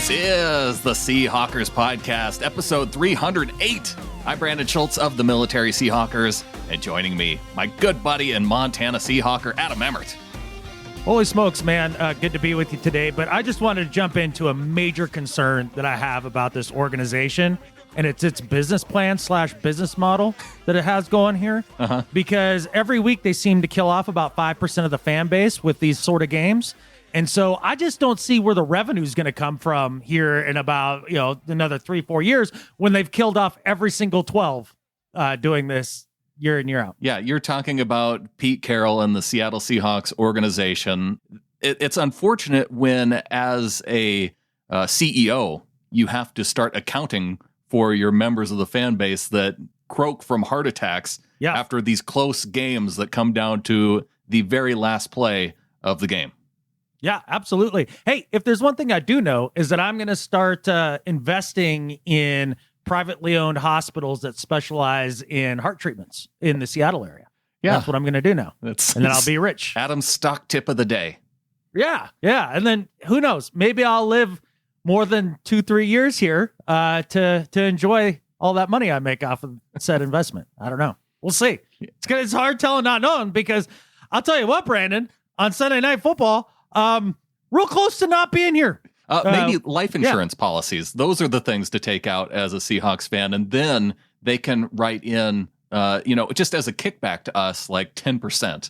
This is the Seahawkers Podcast, episode 308. I'm Brandon Schultz of the Military Seahawkers, and joining me, my good buddy and Montana Seahawker, Adam Emmert. Holy smokes, man. Good to be with you today, but I just wanted to jump into a major concern that I have about this organization, and it's its business plan / business model that it has going here. Because every week they seem to kill off about 5% of the fan base with these sort of games. And so I just don't see where the revenue is going to come from here in about, another 3-4 years when they've killed off every single 12 doing this year in, year out. Yeah, you're talking about Pete Carroll and the Seattle Seahawks organization. It's unfortunate when, as a CEO, you have to start accounting for your members of the fan base that croak from heart attacks after these close games that come down to the very last play of the game. Yeah, absolutely. Hey, if there's one thing I do know is that I'm going to start investing in privately owned hospitals that specialize in heart treatments in the Seattle area. Yeah. That's what I'm going to do now. And then I'll be rich. Adam's stock tip of the day. Yeah. And then who knows? Maybe I'll live more than 2-3 years here to enjoy all that money I make off of said investment. I don't know. We'll see. It's hard telling not knowing, because I'll tell you what, Brandon, on Sunday Night Football, real close to not being here. Maybe life insurance policies. Those are the things to take out as a Seahawks fan. And then they can write in, just as a kickback to us, like 10%,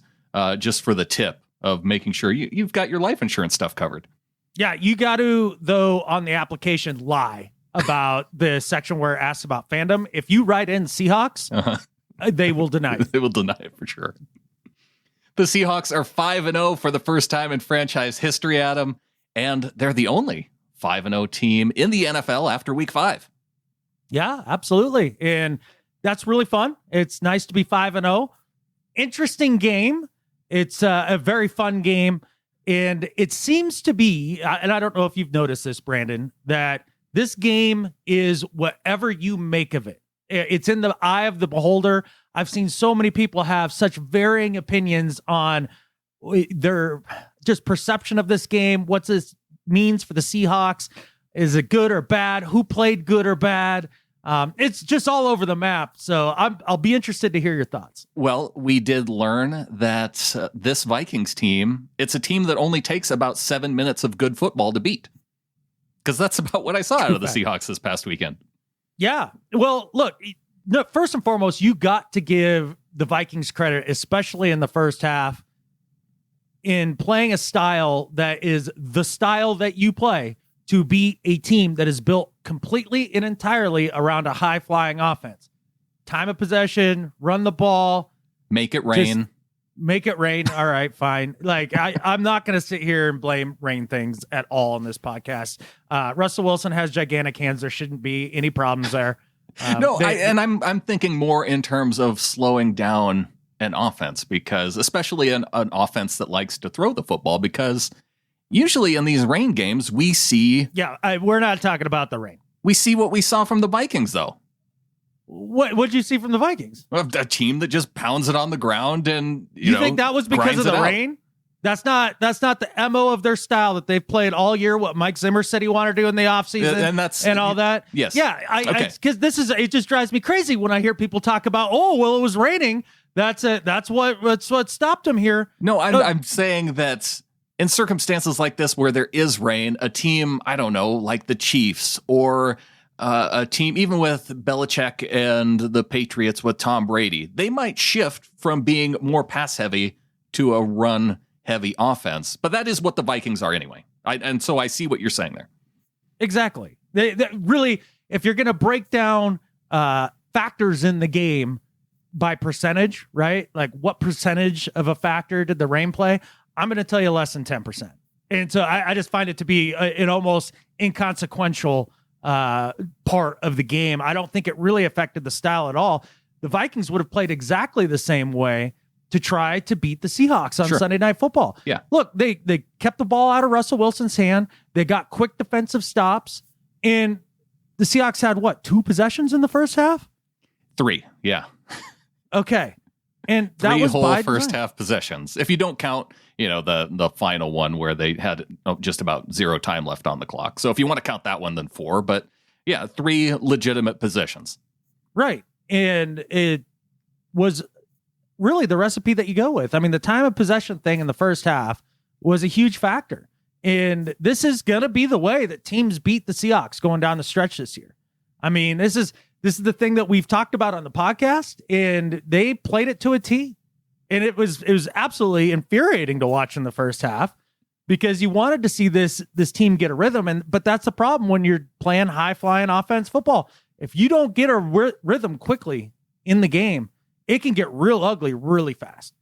just for the tip of making sure you've got your life insurance stuff covered. Yeah, you got to, though, on the application, lie about the section where it asks about fandom. If you write in Seahawks, they will deny it. They will deny it for sure. The Seahawks are 5-0 for the first time in franchise history, Adam, and they're the only 5-0 team in the NFL after Week 5. Yeah, absolutely, and that's really fun. It's nice to be 5-0. Interesting game. It's a very fun game. And it seems to be, and I don't know if you've noticed this, Brandon, that this game is whatever you make of it. It's in the eye of the beholder. I've seen so many people have such varying opinions on their just perception of this game. What this means for the Seahawks. Is it good or bad? Who played good or bad? It's just all over the map. So I'll be interested to hear your thoughts. Well, we did learn that this Vikings team, it's a team that only takes about 7 minutes of good football to beat. Because that's about what I saw out of the Seahawks this past weekend. Yeah. Well, look, first and foremost, you got to give the Vikings credit, especially in the first half, in playing a style that is the style that you play to beat a team that is built completely and entirely around a high-flying offense. Time of possession, run the ball. Make it rain. Make it rain. All right, fine. Like, I'm not going to sit here and blame rain things at all on this podcast. Russell Wilson has gigantic hands. There shouldn't be any problems there. I'm thinking more in terms of slowing down an offense, because especially an offense that likes to throw the football, because usually in these rain games, we see... Yeah, we're not talking about the rain. We see what we saw from the Vikings, though. What'd you see from the Vikings? A team that just pounds it on the ground and, you think that was because of the rain? That's not the MO of their style that they've played all year, what Mike Zimmer said he wanted to do in the offseason and all that. Yes. Yeah, because it just drives me crazy when I hear people talk about, it was raining. That's what stopped him here. No, I'm saying that in circumstances like this where there is rain, a team, I don't know, like the Chiefs or a team, even with Belichick and the Patriots with Tom Brady, they might shift from being more pass heavy to a run heavy offense. But that is what the Vikings are anyway. And so I see what you're saying there. Exactly. They really, if you're going to break down factors in the game by percentage, right? Like what percentage of a factor did the rain play? I'm going to tell you less than 10%. And so I just find it to be an almost inconsequential part of the game. I don't think it really affected the style at all. The Vikings would have played exactly the same way to try to beat the Seahawks on Sunday Night Football. Yeah. Look, they kept the ball out of Russell Wilson's hand. They got quick defensive stops. And the Seahawks had, 2 possessions in the first half? 3, yeah. Okay. And that Three was whole by first design. half possessions. If you don't count, the final one where they had just about zero time left on the clock. So if you want to count that one, then 4. But yeah, 3 legitimate possessions. Right. And it was really the recipe that you go with. I mean, the time of possession thing in the first half was a huge factor. And this is going to be the way that teams beat the Seahawks going down the stretch this year. I mean, this is the thing that we've talked about on the podcast, and they played it to a T. And it was absolutely infuriating to watch in the first half because you wanted to see this team get a rhythm. But that's the problem when you're playing high flying offense football. If you don't get a rhythm quickly in the game, it can get real ugly really fast.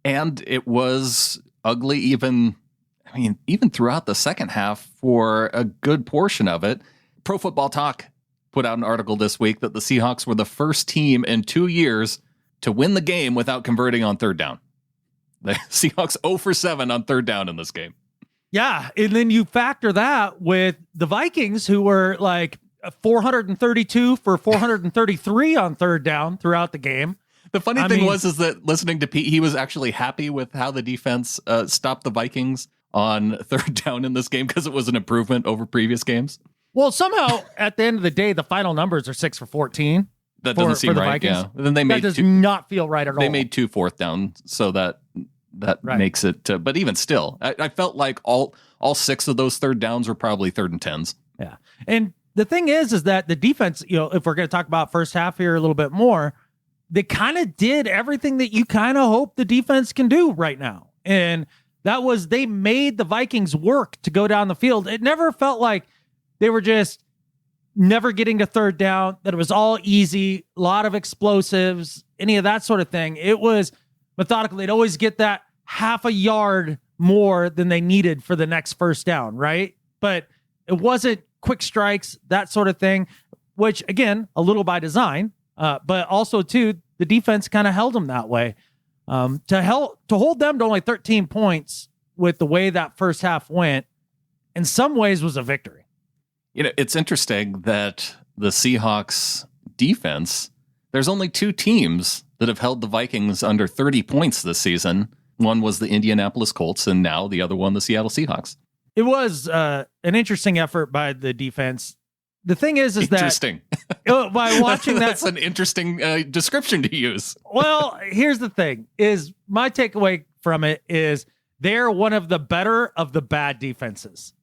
And it was ugly even throughout the second half for a good portion of it. Pro Football Talk put out an article this week that the Seahawks were the first team in 2 years to win the game without converting on third down. The Seahawks 0 for 7 on third down in this game. Yeah, and then you factor that with the Vikings, who were like 432 for 433 on third down throughout the game. The funny thing was that listening to Pete, he was actually happy with how the defense stopped the Vikings on third down in this game because it was an improvement over previous games. Well, somehow at the end of the day, the final numbers are 6 for 14. That doesn't seem for the right. Vikings. Yeah. Then they made that does not feel right at all. They made 2 fourth down, so that right. Makes it. But even still, I felt like all 6 of those third downs were probably 3rd and 10s. Yeah, and the thing is that the defense, if we're going to talk about first half here a little bit more, they kind of did everything that you kind of hope the defense can do right now, and that was they made the Vikings work to go down the field. It never felt like they were just never getting to third down, that it was all easy, a lot of explosives, any of that sort of thing. It was methodical. They'd always get that half a yard more than they needed for the next first down, right? But it wasn't quick strikes, that sort of thing, which, again, a little by design, but also, too, the defense kind of held them that way. To hold them to only 13 points with the way that first half went, in some ways was a victory. It's interesting that the Seahawks defense, there's only 2 teams that have held the Vikings under 30 points this season. One was the Indianapolis Colts, and now the other one, the Seattle Seahawks. It was an interesting effort by the defense. The thing is interesting. That by watching that's an interesting description to use. Well, here's the thing: is my takeaway from it is they're one of the better of the bad defenses.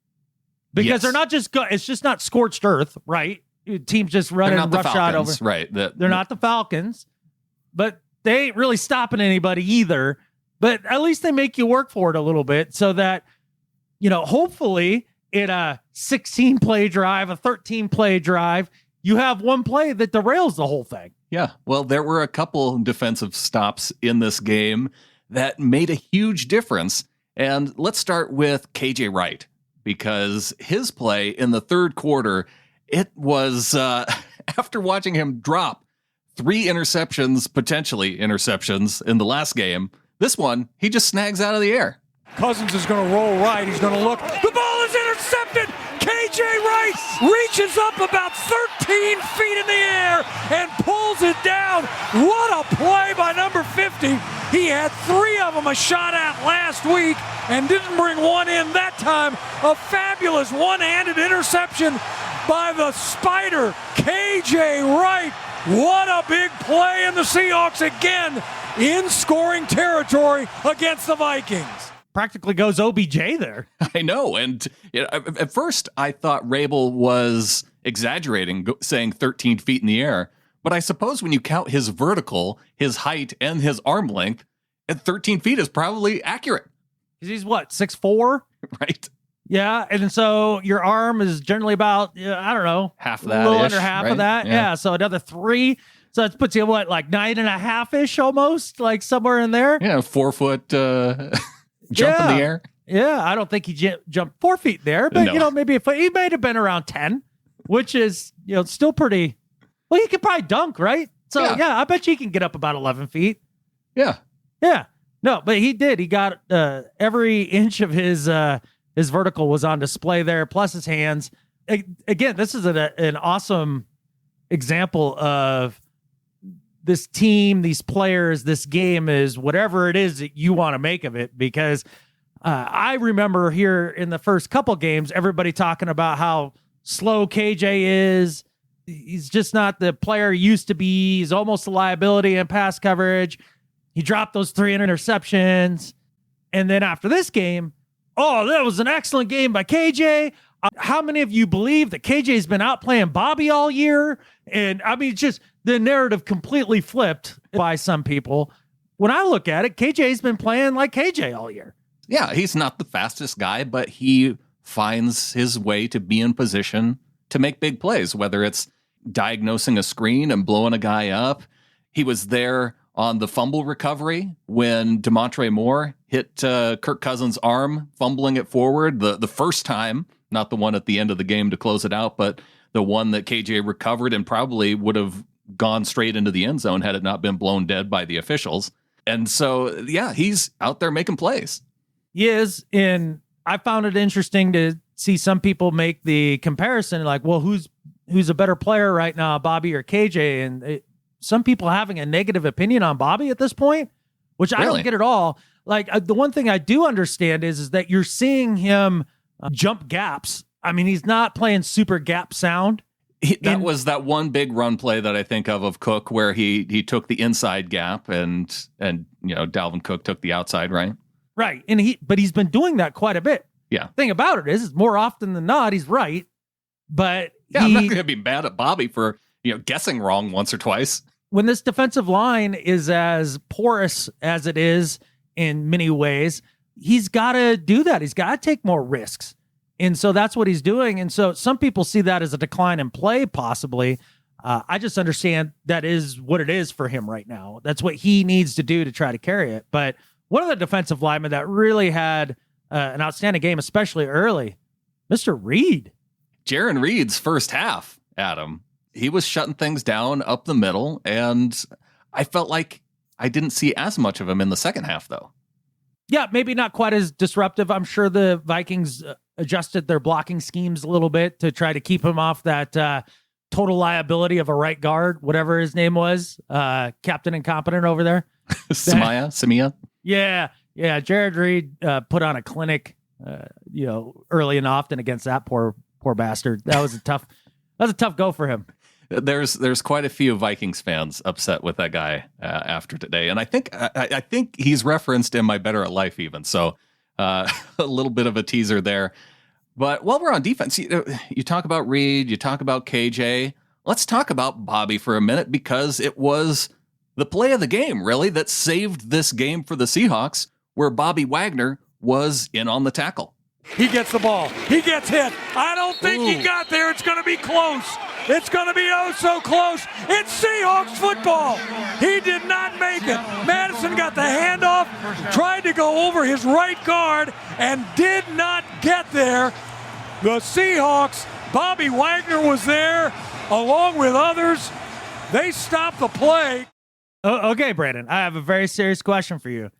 Because they're not just it's just not scorched earth, right? Teams just running roughshod over. Right. They're not the Falcons, but they ain't really stopping anybody either. But at least they make you work for it a little bit so that, hopefully in a 16-play drive, a 13-play drive, you have one play that derails the whole thing. Yeah. Well, there were a couple defensive stops in this game that made a huge difference. And let's start with KJ Wright. Because his play in the third quarter, it was after watching him drop 3 potentially interceptions in the last game. This one, he just snags out of the air. Cousins is going to roll right. He's going to look. The ball is intercepted. KJ Wright reaches up about 13 feet in the air and pulls it down. What a play by number 50. He had 3 of them a shot at last week and didn't bring one in that time. A fabulous one-handed interception by the Spider, KJ Wright. What a big play, in the Seahawks again in scoring territory against the Vikings. Practically goes OBJ there. I know. And at first I thought Rabel was exaggerating, saying 13 feet in the air. But I suppose when you count his vertical, his height, and his arm length, at 13 feet is probably accurate. He's what, 6'4"? Right. Yeah, and so your arm is generally about, I don't know, half that, a little under half right? of that. Yeah, so another 3. So that puts you, what, like 9.5-ish almost, like somewhere in there? Yeah, 4 foot jump in the air. Yeah, I don't think he jumped 4 feet there, but, No. Maybe he might have been around 10, which is, still pretty, well, he could probably dunk, right? So, yeah, I bet you he can get up about 11 feet. Yeah. Yeah. No, but he did. He got every inch of his vertical was on display there, plus his hands. Again, this is an awesome example of this team, these players, this game is whatever it is that you want to make of it. Because I remember here in the first couple games, everybody talking about how slow KJ is. He's just not the player he used to be. He's almost a liability in pass coverage. He dropped those 3 interceptions. And then after this game, oh, that was an excellent game by KJ. How many of you believe that KJ's been out playing Bobby all year? And I mean, just the narrative completely flipped by some people. When I look at it, KJ's been playing like KJ all year. Yeah, he's not the fastest guy, but he finds his way to be in position to make big plays, whether it's diagnosing a screen and blowing a guy up. He was there on the fumble recovery when DeMontre Moore hit Kirk Cousins' arm, fumbling it forward the first time, not the one at the end of the game to close it out, but the one that KJ recovered and probably would have gone straight into the end zone had it not been blown dead by the officials. And so, yeah, he's out there making plays. He is, and I found it interesting to see some people make the comparison, like, well, who's a better player right now, Bobby or KJ? And some people having a negative opinion on Bobby at this point, which I don't get at all. Like, the one thing I do understand is that you're seeing him jump gaps. I mean, he's not playing super gap sound. That was that one big run play that I think of Cook, where he took the inside gap and Dalvin Cook took the outside, right? Right. But he's been doing that quite a bit. Yeah. Thing about it is more often than not, he's right. But yeah, I'm not going to be mad at Bobby for, guessing wrong once or twice. When this defensive line is as porous as it is in many ways, he's got to do that. He's got to take more risks. And so that's what he's doing. And so some people see that as a decline in play, possibly. I just understand that is what it is for him right now. That's what he needs to do to try to carry it. But one of the defensive linemen that really had an outstanding game, especially early, Mr. Reed. Jaron Reed's first half, Adam, he was shutting things down up the middle, and I felt like I didn't see as much of him in the second half, though. Yeah, maybe not quite as disruptive. I'm sure the Vikings adjusted their blocking schemes a little bit to try to keep him off that total liability of a right guard, whatever his name was, Captain Incompetent over there. Samia. Yeah. Jared Reed put on a clinic, early and often against that poor bastard. That was a tough go for him. There's quite a few Vikings fans upset with that guy after today, and I think he's referenced in My Better at Life even. So a little bit of a teaser there. But while we're on defense, you talk about Reed, you talk about KJ. Let's talk about Bobby for a minute, because it was the play of the game, really, that saved this game for the Seahawks, where Bobby Wagner was in on the tackle. He gets the ball. He gets hit. I don't think he got there. It's going to be close. It's going to be oh so close. It's Seahawks football. He did not make it. Madison got the handoff, tried to go over his right guard, and did not get there. The Seahawks, Bobby Wagner was there along with others. They stopped the play. Okay, Brandon, I have a very serious question for you.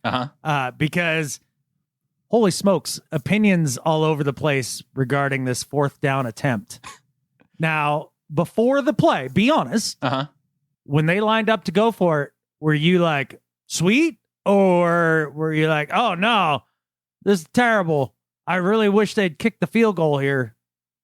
Because holy smokes, opinions all over the place regarding this 4th down attempt. Now, before the play, be honest, when they lined up to go for it, were you like, sweet? Or were you like, oh no, this is terrible. I really wish they'd kick the field goal here.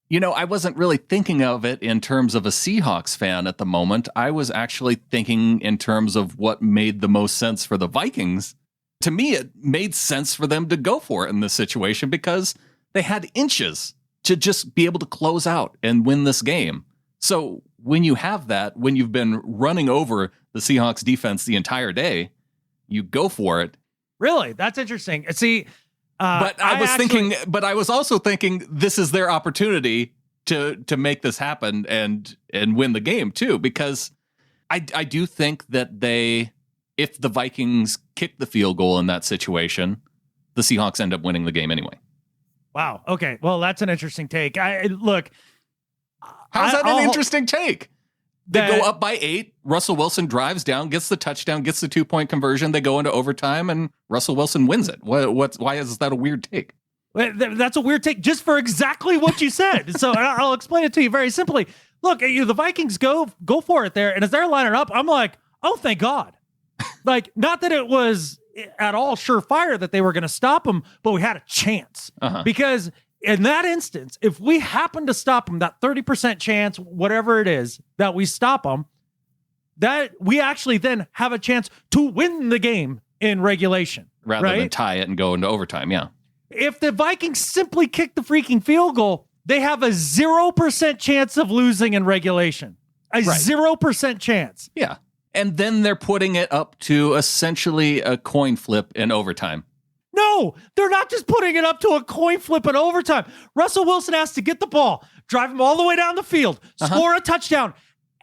I wasn't really thinking of it in terms of a Seahawks fan at the moment. I was actually thinking in terms of what made the most sense for the Vikings. To me, it made sense for them to go for it in this situation, because they had inches to just be able to close out and win this game. So when you have that, when you've been running over the Seahawks defense the entire day, you go for it. Really? That's interesting. See, but I was also thinking this is their opportunity to make this happen and win the game too, because I do think that if the Vikings kick the field goal in that situation, the Seahawks end up winning the game anyway. Wow. Okay. Well, that's an interesting take. How's that an interesting take? They go up by 8. Russell Wilson drives down, gets the touchdown, gets the 2-point conversion. They go into overtime, and Russell Wilson wins it. Why is that a weird take? That's a weird take just for exactly what you said. So I'll explain it to you very simply. Look, the Vikings go for it there, and as they're lining up, I'm like, Oh, thank God. Like, not that it was at all surefire that they were going to stop him, but we had a chance. Because in that instance, if we happen to stop him, that 30% chance, whatever it is, that we stop him, that we actually then have a chance to win the game in regulation. Rather than tie it and go into overtime, yeah. If the Vikings simply kick the freaking field goal, they have a 0% chance of losing in regulation. A 0% chance. Yeah. And then they're putting it up to essentially a coin flip in overtime. No, they're not just putting it up to a coin flip in overtime. Russell Wilson has to get the ball, drive him all the way down the field, score a touchdown,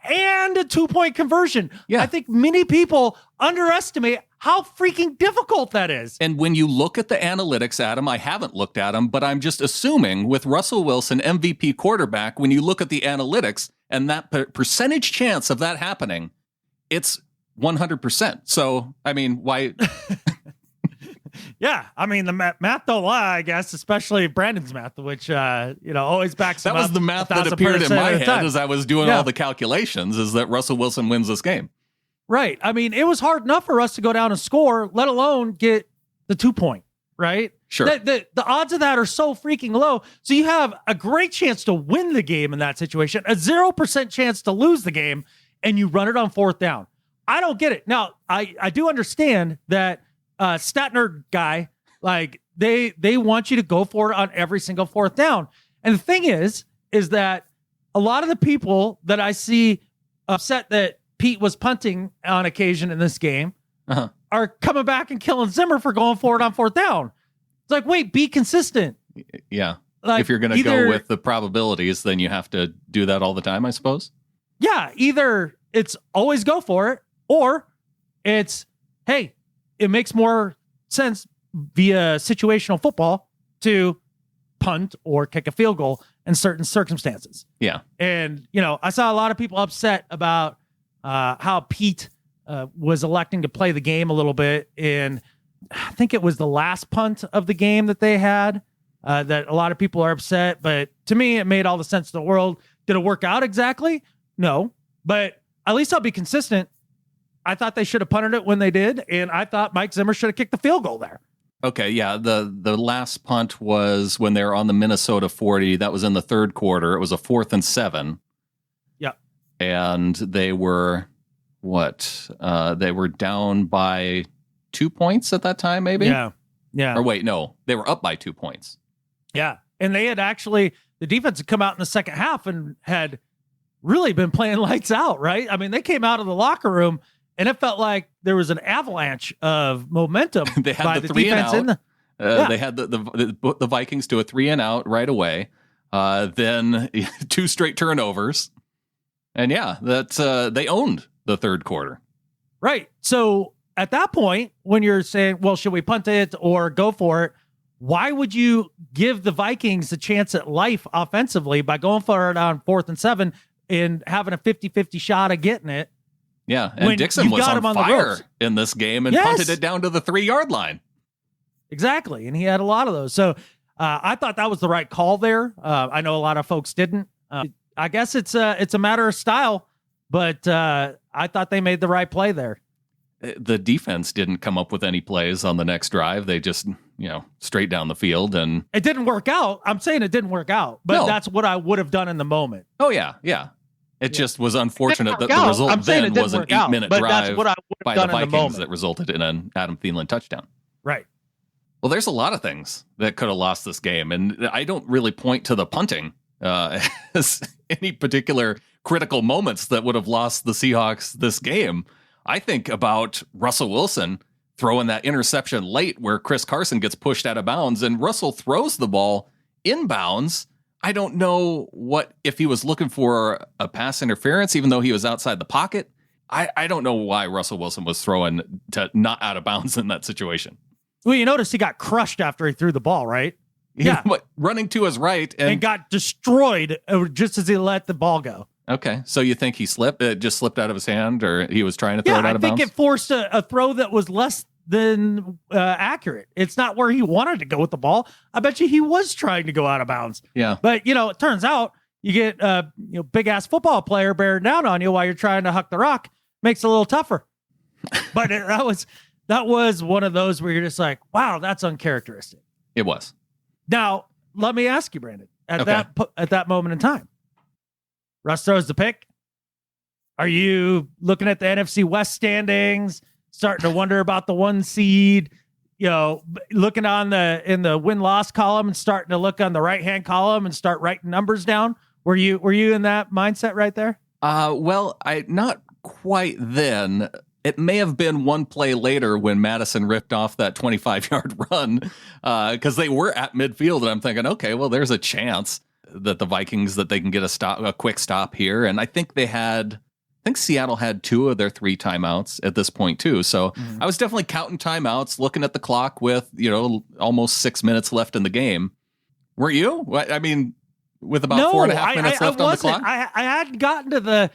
and a 2-point conversion. Yeah. I think many people underestimate how freaking difficult that is. And when you look at the analytics, Adam, I haven't looked at them, but I'm just assuming with Russell Wilson, MVP quarterback, when you look at the analytics and that percentage chance of that happening, it's 100%. So, I mean, why... Yeah, I mean, the math don't lie, I guess, especially Brandon's math, which, always backs him up. That was the math that appeared in my head as I was doing all the calculations, is that Russell Wilson wins this game. Right. I mean, it was hard enough for us to go down and score, let alone get the 2-point, right? Sure. The odds of that are so freaking low. So you have a great chance to win the game in that situation, a 0% chance to lose the game, and you run it on 4th down. I don't get it. Now, I do understand that Statner guy, like they want you to go for it on every single 4th down. And the thing is that a lot of the people that I see upset that Pete was punting on occasion in this game are coming back and killing Zimmer for going for it on 4th down. It's like, wait, be consistent. Yeah. Like, if you're going to go with the probabilities, then you have to do that all the time, I suppose. Yeah. Either it's always go for it, or it's, hey, it makes more sense via situational football to punt or kick a field goal in certain circumstances. Yeah. And, I saw a lot of people upset about how Pete was electing to play the game a little bit. And I think it was the last punt of the game that they had that a lot of people are upset. But to me, it made all the sense in the world. Did it work out exactly? No. But at least I'll be consistent. I thought they should have punted it when they did, and I thought Mike Zimmer should have kicked the field goal there. Okay, yeah. The last punt was when they were on the Minnesota 40. That was in the 3rd quarter. It was a 4th and 7. Yeah. And they were, they were down by 2 points at that time, maybe? Yeah. Or wait, no. They were up by 2 points. Yeah. And they had the defense had come out in the second half and had really been playing lights out, right? I mean, they came out of the locker room and it felt like there was an avalanche of momentum. They had by the 3 defense and out. They had the Vikings to a 3 and out right away. Then 2 straight turnovers. And yeah, they owned the 3rd quarter. Right. So at that point, when you're saying, well, should we punt it or go for it? Why would you give the Vikings a chance at life offensively by going for it on 4th and 7 and having a 50-50 shot of getting it? Yeah, and Dixon was on fire in this game and punted it down to the 3-yard line. Exactly, and he had a lot of those. So I thought that was the right call there. I know a lot of folks didn't. I guess it's a matter of style, but I thought they made the right play there. The defense didn't come up with any plays on the next drive. They just, straight down the field, and it didn't work out. I'm saying it didn't work out, but that's what I would have done in the moment. Oh yeah. It just was unfortunate that the result then was an 8-minute drive by the Vikings that resulted in an Adam Thielen touchdown. Right. Well, there's a lot of things that could have lost this game, and I don't really point to the punting as any particular critical moments that would have lost the Seahawks this game. I think about Russell Wilson throwing that interception late where Chris Carson gets pushed out of bounds, and Russell throws the ball inbounds. I don't know if he was looking for a pass interference, even though he was outside the pocket. I don't know why Russell Wilson was throwing to not out of bounds in that situation. Well, you notice he got crushed after he threw the ball, right? Yeah. But running to his right and got destroyed just as he let the ball go. Okay. So you think he slipped? It just slipped out of his hand, or he was trying to throw it out of bounds? I think it forced a throw that was less than accurate. It's not where he wanted to go with the ball. I bet you he was trying to go out of bounds. Yeah. But, it turns out you get big ass football player bearing down on you while you're trying to huck the rock. Makes it a little tougher. But that was one of those where you're just like, wow, that's uncharacteristic. It was. Now, let me ask you, Brandon, at that moment in time, Russ throws the pick. Are you looking at the NFC West standings, starting to wonder about the 1 seed, looking in the win-loss column and starting to look on the right-hand column and start writing numbers down? Were you in that mindset right there? Well, not quite then. It may have been one play later when Madison ripped off that 25-yard run because they were at midfield, and I'm thinking, okay, well, there's a chance that the Vikings, that they can get a quick stop here. And I think Seattle had 2 of their 3 timeouts at this point too. So I was definitely counting timeouts, looking at the clock with, almost 6 minutes left in the game. Were you? I mean, with about 4.5 minutes left on the clock? I hadn't gotten to the,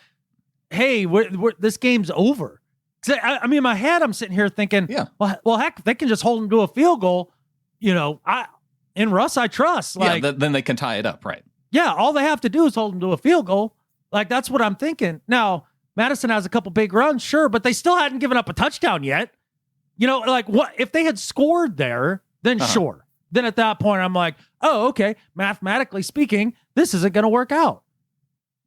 hey, this game's over. I mean, in my head, I'm sitting here thinking, well, heck, if they can just hold them to a field goal, in Russ, I trust. Then they can tie it up, right? Yeah, all they have to do is hold them to a field goal. Like, that's what I'm thinking. Now, Madison has a couple big runs, sure, but they still hadn't given up a touchdown yet. What if they had scored there, then sure. Then at that point, I'm like, oh, okay, mathematically speaking, this isn't going to work out.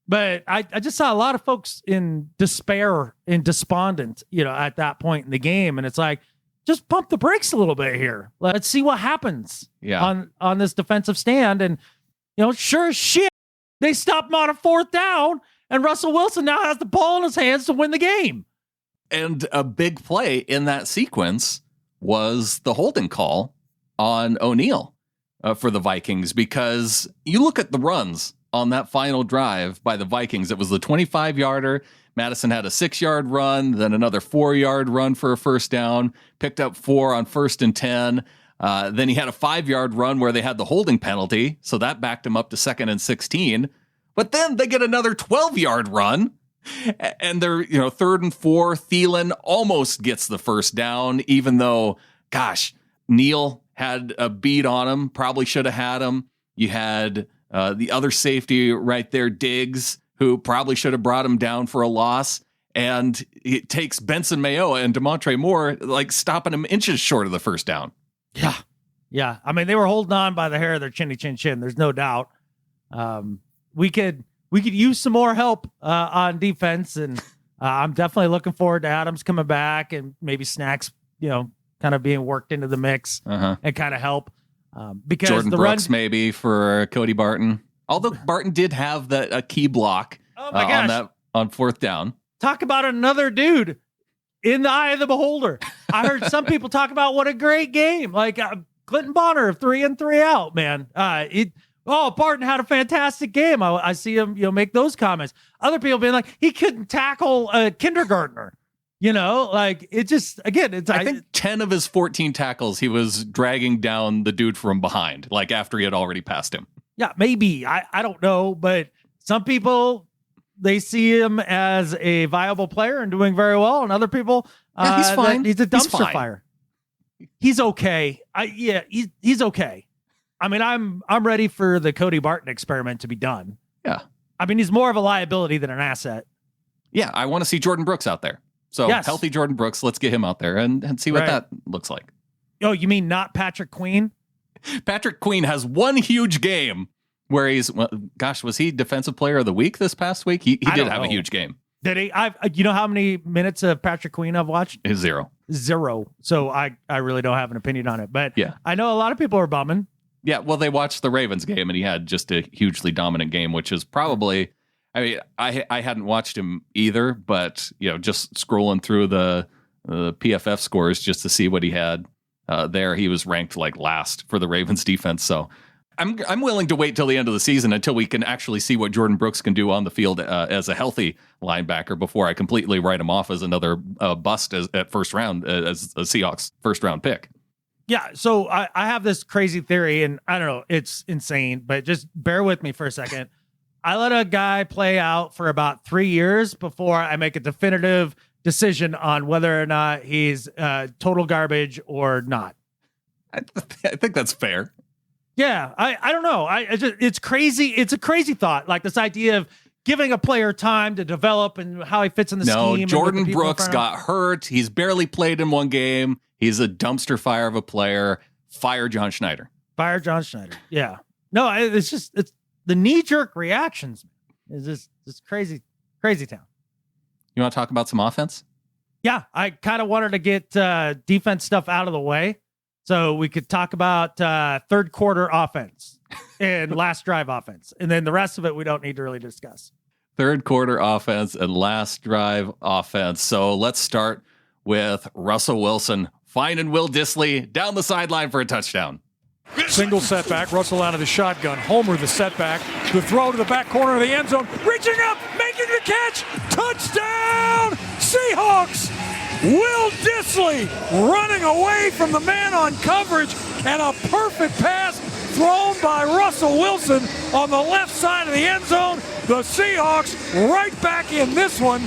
But I just saw a lot of folks in despair and despondent, at that point in the game. And it's like, just pump the brakes a little bit here. Let's see what happens on this defensive stand. And, sure as shit, they stopped him on a 4th down. And Russell Wilson now has the ball in his hands to win the game. And a big play in that sequence was the holding call on O'Neal for the Vikings, because you look at the runs on that final drive by the Vikings. It was the 25-yarder. Madison had a 6-yard run, then another 4-yard run for a first down, picked up 4 on 1st and 10. Then he had a 5-yard run where they had the holding penalty, so that backed him up to 2nd and 16. But then they get another 12-yard run, and they're, 3rd and 4. Thielen almost gets the first down, even though, gosh, Neal had a beat on him, probably should have had him. You had the other safety right there, Diggs, who probably should have brought him down for a loss. And it takes Benson Mayoa and Demontre Moore, stopping him inches short of the first down. Yeah. Yeah. I mean, they were holding on by the hair of their chinny chin chin. There's no doubt. We could use some more help on defense, and I'm definitely looking forward to Adams coming back and maybe Snacks, kind of being worked into the mix and kind of help. Because Jordan the Brooks run, maybe for Cody Barton, although Barton did have a key block on 4th down. Talk about another dude in the eye of the beholder. I heard some people talk about what a great game, like Clinton Bonner, 3 and 3 out, man. Barton had a fantastic game. I see him, make those comments. Other people being like, he couldn't tackle a kindergartner. It just, again, I think 10 of his 14 tackles, he was dragging down the dude from behind, after he had already passed him. Yeah, maybe. I don't know. But some people, they see him as a viable player and doing very well. And other people, he's fine. He's a dumpster fire. He's okay. He's okay. I mean, I'm ready for the Cody Barton experiment to be done. Yeah. I mean, he's more of a liability than an asset. Yeah, I want to see Jordan Brooks out there. So healthy Jordan Brooks, let's get him out there and see what that looks like. Oh, you mean not Patrick Queen? Patrick Queen has one huge game where was he Defensive Player of the Week this past week? He did have a huge game. Did he? You know how many minutes of Patrick Queen I've watched? Zero. So I really don't have an opinion on it. But yeah, I know a lot of people are bumming. Yeah, well, they watched the Ravens game, and he had just a hugely dominant game, which is probably, I mean, I hadn't watched him either, but, just scrolling through the PFF scores just to see what he had there, he was ranked last for the Ravens defense. So I'm willing to wait till the end of the season until we can actually see what Jordan Brooks can do on the field as a healthy linebacker before I completely write him off as another bust at first round, as a Seahawks first round pick. Yeah, so I have this crazy theory, and I don't know, it's insane, but just bear with me for a second. I let a guy play out for about 3 years before I make a definitive decision on whether or not he's total garbage or not. I think that's fair. Yeah, I don't know. It's crazy. It's a crazy thought, like this idea of giving a player time to develop and how he fits in the scheme. No, Jordan Brooks got hurt. He's barely played in one game. He's a dumpster fire of a player. Fire John Schneider. Fire John Schneider. Yeah. No, it's the knee-jerk reactions. It's crazy town. You want to talk about some offense? Yeah, I kind of wanted to get defense stuff out of the way so we could talk about third quarter offense and last drive offense. And then the rest of it we don't need to really discuss. Third quarter offense and last drive offense. So let's start with Russell Wilson finding Will Dissly down the sideline for a touchdown. Single setback, Russell out of the shotgun. Homer the setback. The throw to the back corner of the end zone. Reaching up, making the catch. Touchdown, Seahawks. Will Dissly running away from the man on coverage, and a perfect pass thrown by Russell Wilson on the left side of the end zone. The Seahawks right back in this one.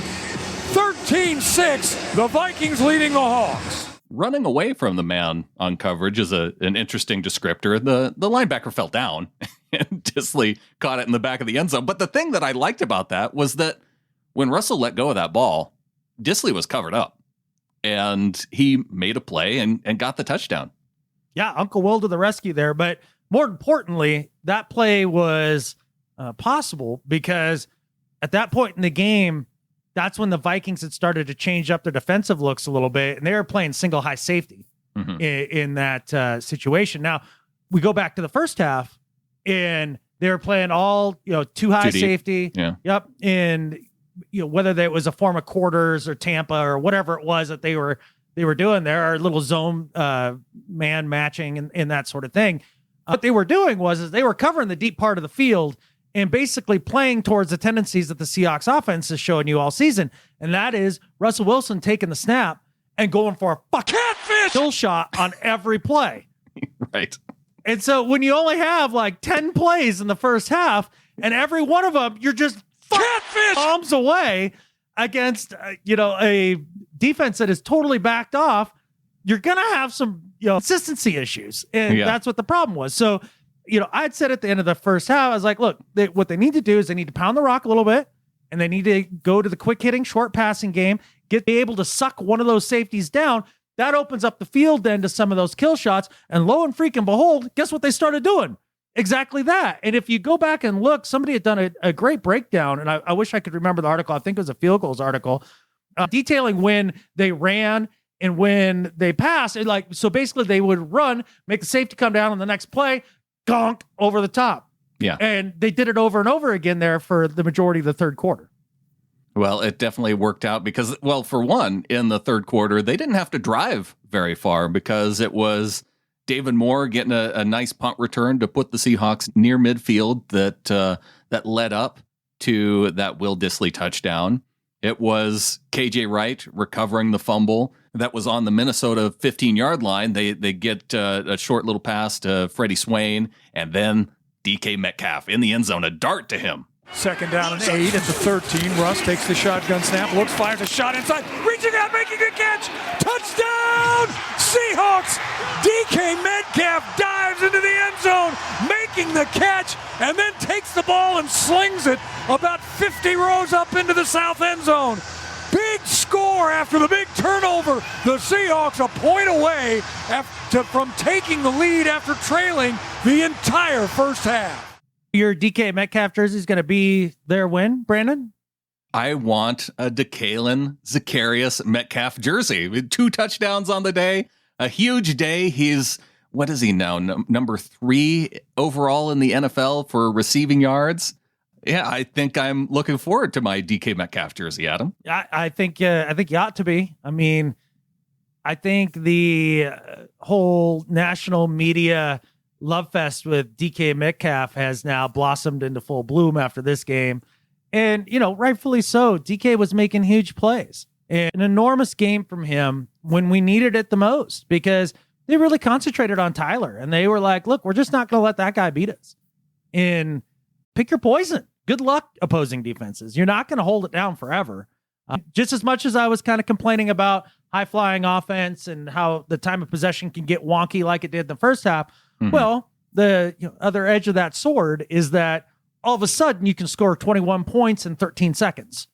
13-6, the Vikings leading the Hawks. Running away from the man on coverage is an interesting descriptor. The linebacker fell down and Dissly caught it in the back of the end zone. But the thing that I liked about that was that when Russell let go of that ball, Dissly was covered up and he made a play and got the touchdown. Yeah, Uncle Will to the rescue there. But more importantly, that play was possible because at that point in the game, that's when the Vikings had started to change up their defensive looks a little bit, and they were playing single high safety in that situation. Now, we go back to the first half, and they were playing all, too high safety. Yeah. Yep. And, whether that was a form of quarters or Tampa or whatever it was that they were doing there, or little zone man matching and that sort of thing. What they were doing was they were covering the deep part of the field and basically playing towards the tendencies that the Seahawks offense is showing you all season. And that is Russell Wilson taking the snap and going for a catfish kill shot on every play. Right. And so when you only have like 10 plays in the first half and every one of them, you're just catfish bombs away against, a defense that is totally backed off, you're going to have some, consistency issues. And that's what the problem was. So, I'd said at the end of the first half, I was like, look, what they need to do is they need to pound the rock a little bit, and they need to go to the quick hitting, short passing game, be able to suck one of those safeties down. That opens up the field then to some of those kill shots. And lo and freaking behold, guess what they started doing? Exactly that. And if you go back and look, somebody had done a great breakdown, and I wish I could remember the article. I think it was a Field Goals article, detailing when they ran and when they passed. So basically they would run, make the safety come down on the next play, gonk over the top. Yeah. And they did it over and over again there for the majority of the third quarter. Well, it definitely worked out because, for one, in the third quarter, they didn't have to drive very far because it was David Moore getting a nice punt return to put the Seahawks near midfield that led up to that Will Dissly touchdown. It was KJ Wright recovering the fumble that was on the Minnesota 15-yard line. They get a short little pass to Freddie Swain, and then DK Metcalf in the end zone, a dart to him. Second down and 8 at the 13. Russ takes the shotgun snap, looks, fires a shot inside, reaching out, making a catch. Touchdown, Seahawks. DK Metcalf dives into the end zone, making the catch, and then takes the ball and slings it about 50 rows up into the south end zone. Big score after the big turnover. The Seahawks a point away from taking the lead after trailing the entire first half. Your DK Metcalf jersey is going to be their win, Brandon? I want a DeKalin Zacharias Metcalf jersey with 2 touchdowns on the day. A huge day. He's, what is he now? Number 3 overall in the NFL for receiving yards. Yeah, I think I'm looking forward to my DK Metcalf jersey, Adam. I think you ought to be. I mean, I think the whole national media love fest with DK Metcalf has now blossomed into full bloom after this game. And, rightfully so. DK was making huge plays. And an enormous game from him when we needed it the most because they really concentrated on Tyler. And they were like, look, we're just not going to let that guy beat us. And pick your poison. Good luck opposing defenses. You're not going to hold it down forever. Just as much as I was kind of complaining about high-flying offense and how the time of possession can get wonky like it did in the first half, well, the other edge of that sword is that all of a sudden you can score 21 points in 13 seconds.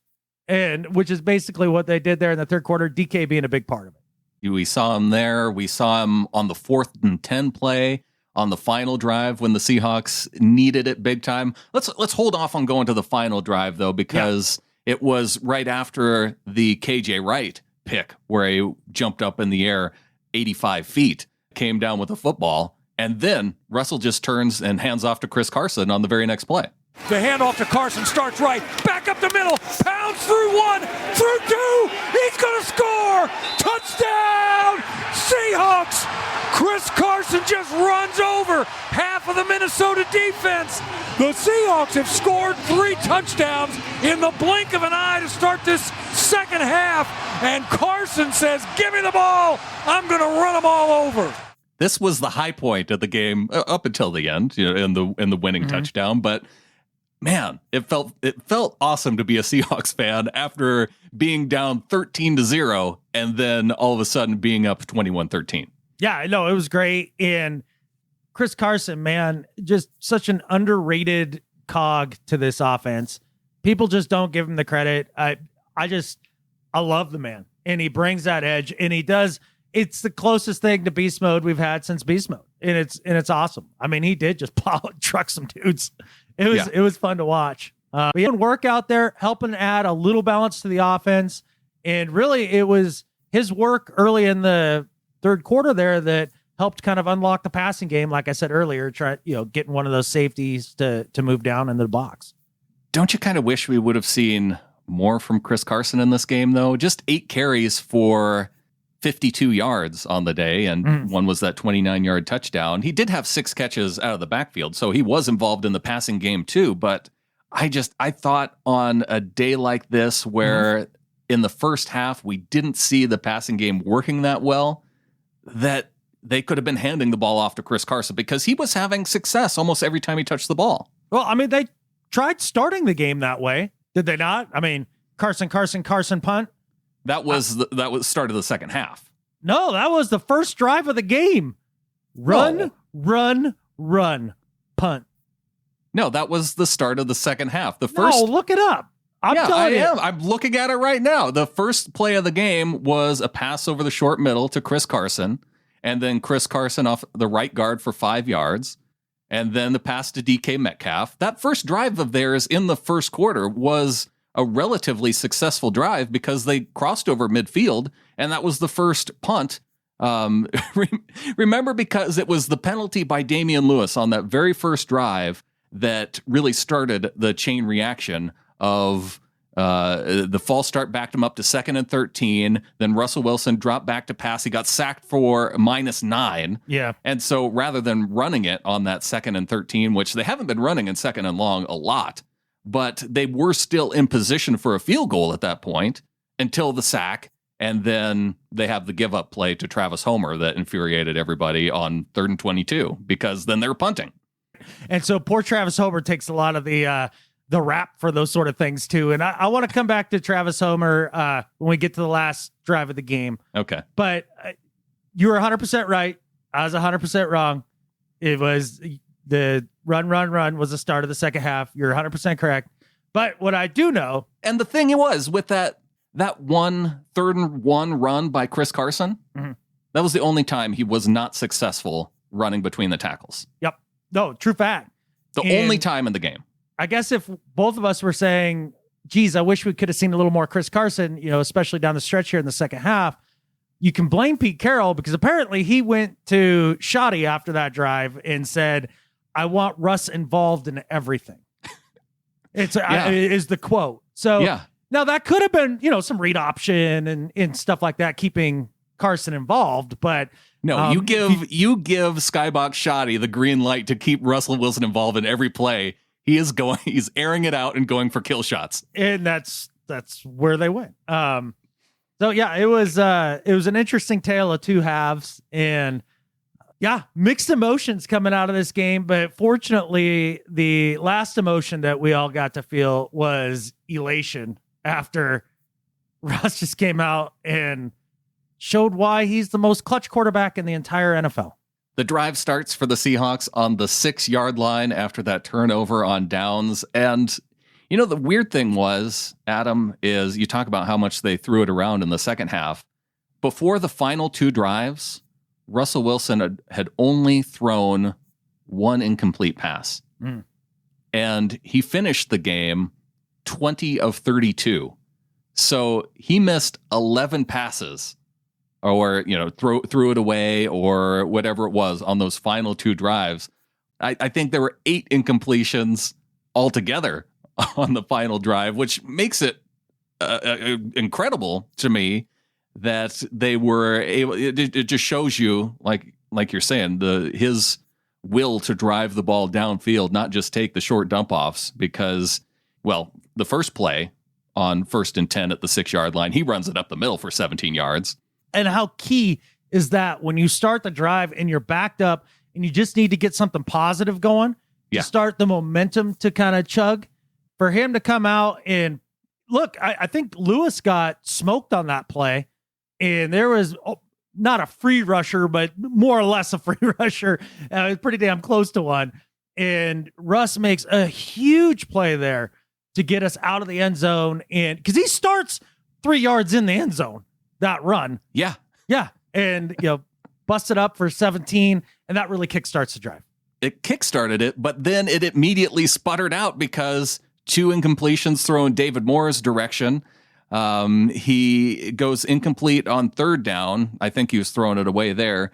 And which is basically what they did there in the third quarter, DK being a big part of it. We saw him there. We saw him on the 4th and 10 play on the final drive when the Seahawks needed it big time. Let's hold off on going to the final drive, though, because it was right after the KJ Wright pick where he jumped up in the air 85 feet, came down with a football, and then Russell just turns and hands off to Chris Carson on the very next play. The handoff to Carson starts right, back up the middle, pounds through 1, through 2, he's going to score! Touchdown, Seahawks! Chris Carson just runs over half of the Minnesota defense. The Seahawks have scored 3 touchdowns in the blink of an eye to start this second half, and Carson says, give me the ball, I'm going to run them all over. This was the high point of the game up until the end, in the winning touchdown, but man, it felt awesome to be a Seahawks fan after being down 13-0 and then all of a sudden being up 21-13. Yeah, I know, it was great. And Chris Carson, man, just such an underrated cog to this offense. People just don't give him the credit. I love the man, and he brings that edge, and he does. It's the closest thing to beast mode we've had since beast mode, and it's awesome. I mean, he did just plow and truck some dudes. It was fun to watch. We had work out there helping add a little balance to the offense, and really it was his work early in the third quarter there that helped kind of unlock the passing game. Like I said earlier, getting one of those safeties to move down into the box. Don't you kind of wish we would have seen more from Chris Carson in this game, though? Just 8 carries for 52 yards on the day, and one was that 29-yard touchdown. He did have 6 catches out of the backfield, so he was involved in the passing game too. But I thought on a day like this where in the first half we didn't see the passing game working that well, that they could have been handing the ball off to Chris Carson because he was having success almost every time he touched the ball. Well, I mean, they tried starting the game that way, did they not? I mean, Carson, punt. That was the start of the second half. No, that was the first drive of the game. Run, punt. No, that was the start of the second half. The first. No, look it up. I'm telling you. I'm looking at it right now. The first play of the game was a pass over the short middle to Chris Carson, and then Chris Carson off the right guard for 5 yards, and then the pass to DK Metcalf. That first drive of theirs in the first quarter was a relatively successful drive because they crossed over midfield, and that was the first punt. Remember, because it was the penalty by Damian Lewis on that very first drive that really started the chain reaction of the false start backed him up to 2nd and 13. Then Russell Wilson dropped back to pass. He got sacked for -9. Yeah. And so rather than running it on that 2nd and 13, which they haven't been running in 2nd and long a lot, but they were still in position for a field goal at that point until the sack. And then they have the give up play to Travis Homer that infuriated everybody on 3rd and 22 because then they're punting. And so poor Travis Homer takes a lot of the rap for those sort of things too. And I want to come back to Travis Homer when we get to the last drive of the game. Okay. But you were 100% right. I was 100% wrong. It was the run was the start of the second half. You're 100% correct. But what I do know. And the thing was with that 3rd and 1 run by Chris Carson, that was the only time he was not successful running between the tackles. Yep. No, true fact. The only time in the game. I guess if both of us were saying, geez, I wish we could have seen a little more Chris Carson, especially down the stretch here in the second half, you can blame Pete Carroll because apparently he went to Shoddy after that drive and said, I want Russ involved in everything. Is the quote. So now that could have been, some read option and stuff like that, keeping Carson involved, but no, you give Skybox Shoddy the green light to keep Russell Wilson involved in every play. He's airing it out and going for kill shots. And that's where they went. So yeah, it was an interesting tale of two halves, and mixed emotions coming out of this game. But fortunately, the last emotion that we all got to feel was elation after Russ just came out and showed why he's the most clutch quarterback in the entire NFL. The drive starts for the Seahawks on the 6-yard line after that turnover on downs. And, the weird thing was, Adam, is you talk about how much they threw it around in the second half. Before the final 2 drives, Russell Wilson had only thrown 1 incomplete pass. And he finished the game 20 of 32. So he missed 11 passes, or, threw it away or whatever it was on those final 2 drives. I think there were 8 incompletions altogether on the final drive, which makes it incredible to me that they were able. It just shows you, like you're saying, his will to drive the ball downfield, not just take the short dump offs, because, the first play on 1st and 10 at the 6-yard line, he runs it up the middle for 17 yards. And how key is that when you start the drive and you're backed up and you just need to get something positive going to start the momentum to kind of chug, for him to come out and look, I think Lewis got smoked on that play, and there was not a free rusher, but more or less a free rusher. It was pretty damn close to one. And Russ makes a huge play there to get us out of the end zone. And because he starts 3 yards in the end zone, that run. Yeah. Yeah. And, busted up for 17. And that really kickstarts the drive. It kickstarted it, but then it immediately sputtered out because 2 incompletions thrown David Moore's direction. He goes incomplete on 3rd down. I think he was throwing it away there.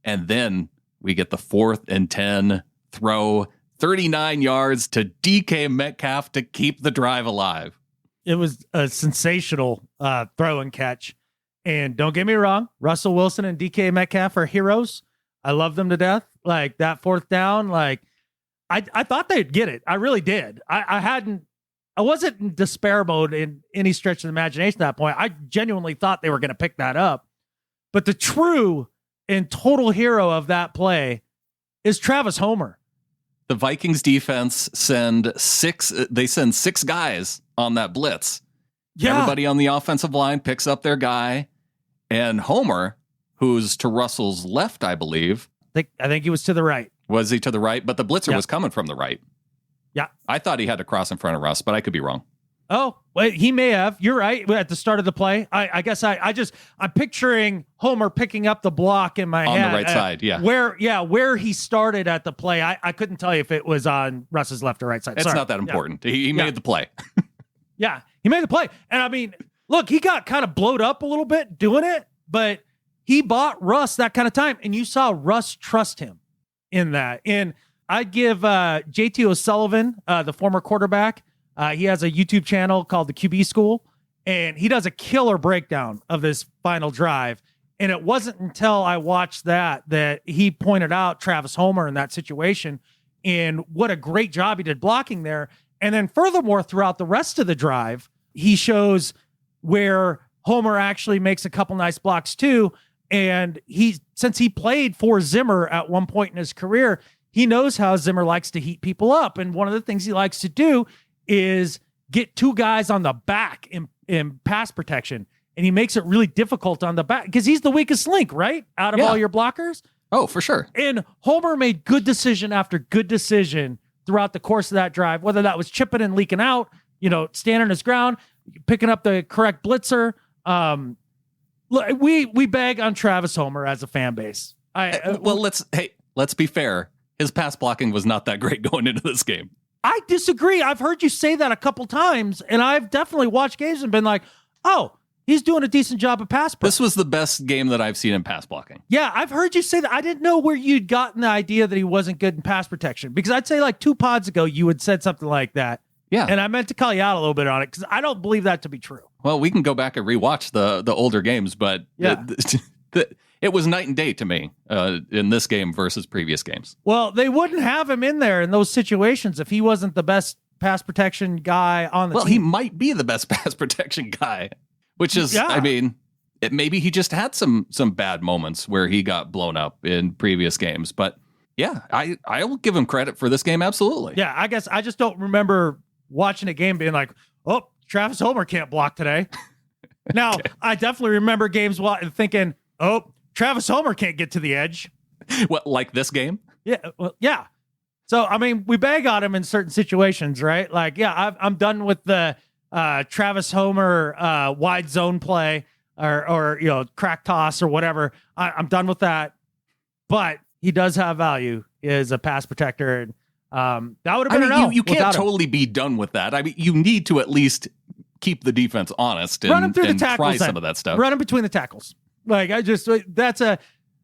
And then we get the 4th and 10 throw, 39 yards to DK Metcalf to keep the drive alive. It was a sensational throw and catch. And don't get me wrong, Russell Wilson and DK Metcalf are heroes. I love them to death. Like that 4th down, I thought they'd get it. I really did. I wasn't in despair mode in any stretch of the imagination at that point. I genuinely thought they were going to pick that up. But the true and total hero of that play is Travis Homer. The Vikings defense send 6 guys on that blitz. Yeah. Everybody on the offensive line picks up their guy, and Homer, who's to Russell's left, I believe. I think he was to the right. Was he to the right? But the blitzer was coming from the right. Yeah. I thought he had to cross in front of Russ, but I could be wrong. Oh, well, he may have. You're right. At the start of the play, I guess I'm picturing Homer picking up the block in my head. On the right side, yeah. Where he started at the play. I couldn't tell you if it was on Russ's left or right side. It's not that important. Yeah. He made the play. Yeah, he made the play. And I mean, look, he got kind of blowed up a little bit doing it, but he bought Russ that kind of time. And you saw Russ trust him in that. And I'd give JT O'Sullivan, the former quarterback, he has a YouTube channel called the QB School, and he does a killer breakdown of this final drive. And it wasn't until I watched that he pointed out Travis Homer in that situation and what a great job he did blocking there. And then furthermore, throughout the rest of the drive, he shows where Homer actually makes a couple nice blocks too. And since he played for Zimmer at one point in his career, he knows how Zimmer likes to heat people up. And one of the things he likes to do is get 2 guys on the back in pass protection. And he makes it really difficult on the back because he's the weakest link, right? Out of all your blockers. Oh, for sure. And Homer made good decision after good decision throughout the course of that drive, whether that was chipping and leaking out, standing his ground, picking up the correct blitzer. We bag on Travis Homer as a fan base. Let's be fair. His pass blocking was not that great going into this game. I disagree. I've heard you say that a couple times, and I've definitely watched games and been like, oh, he's doing a decent job of pass blocking. This was the best game that I've seen in pass blocking. Yeah, I've heard you say that. I didn't know where you'd gotten the idea that he wasn't good in pass protection, because I'd say like 2 pods ago you had said something like that. Yeah. And I meant to call you out a little bit on it because I don't believe that to be true. Well, we can go back and rewatch the older games, but it was night and day to me in this game versus previous games. Well, they wouldn't have him in there in those situations if he wasn't the best pass protection guy on the team. Well, he might be the best pass protection guy, which is, I mean, maybe he just had some bad moments where he got blown up in previous games. But yeah, I will give him credit for this game. Absolutely. Yeah, I guess I just don't remember watching a game being like, oh, Travis Homer can't block today. Now, I definitely remember games thinking, oh, Travis Homer can't get to the edge. What, like this game? Yeah. Well, yeah. So, I mean, we bag on him in certain situations, right? Like, yeah, I'm done with the Travis Homer wide zone play or crack toss or whatever. I'm done with that. But he does have value as a pass protector. And that would have been you can't totally be done with that. I mean, you need to at least keep the defense honest and, run him through the tackles, try some of that stuff. Run him between the tackles. Like,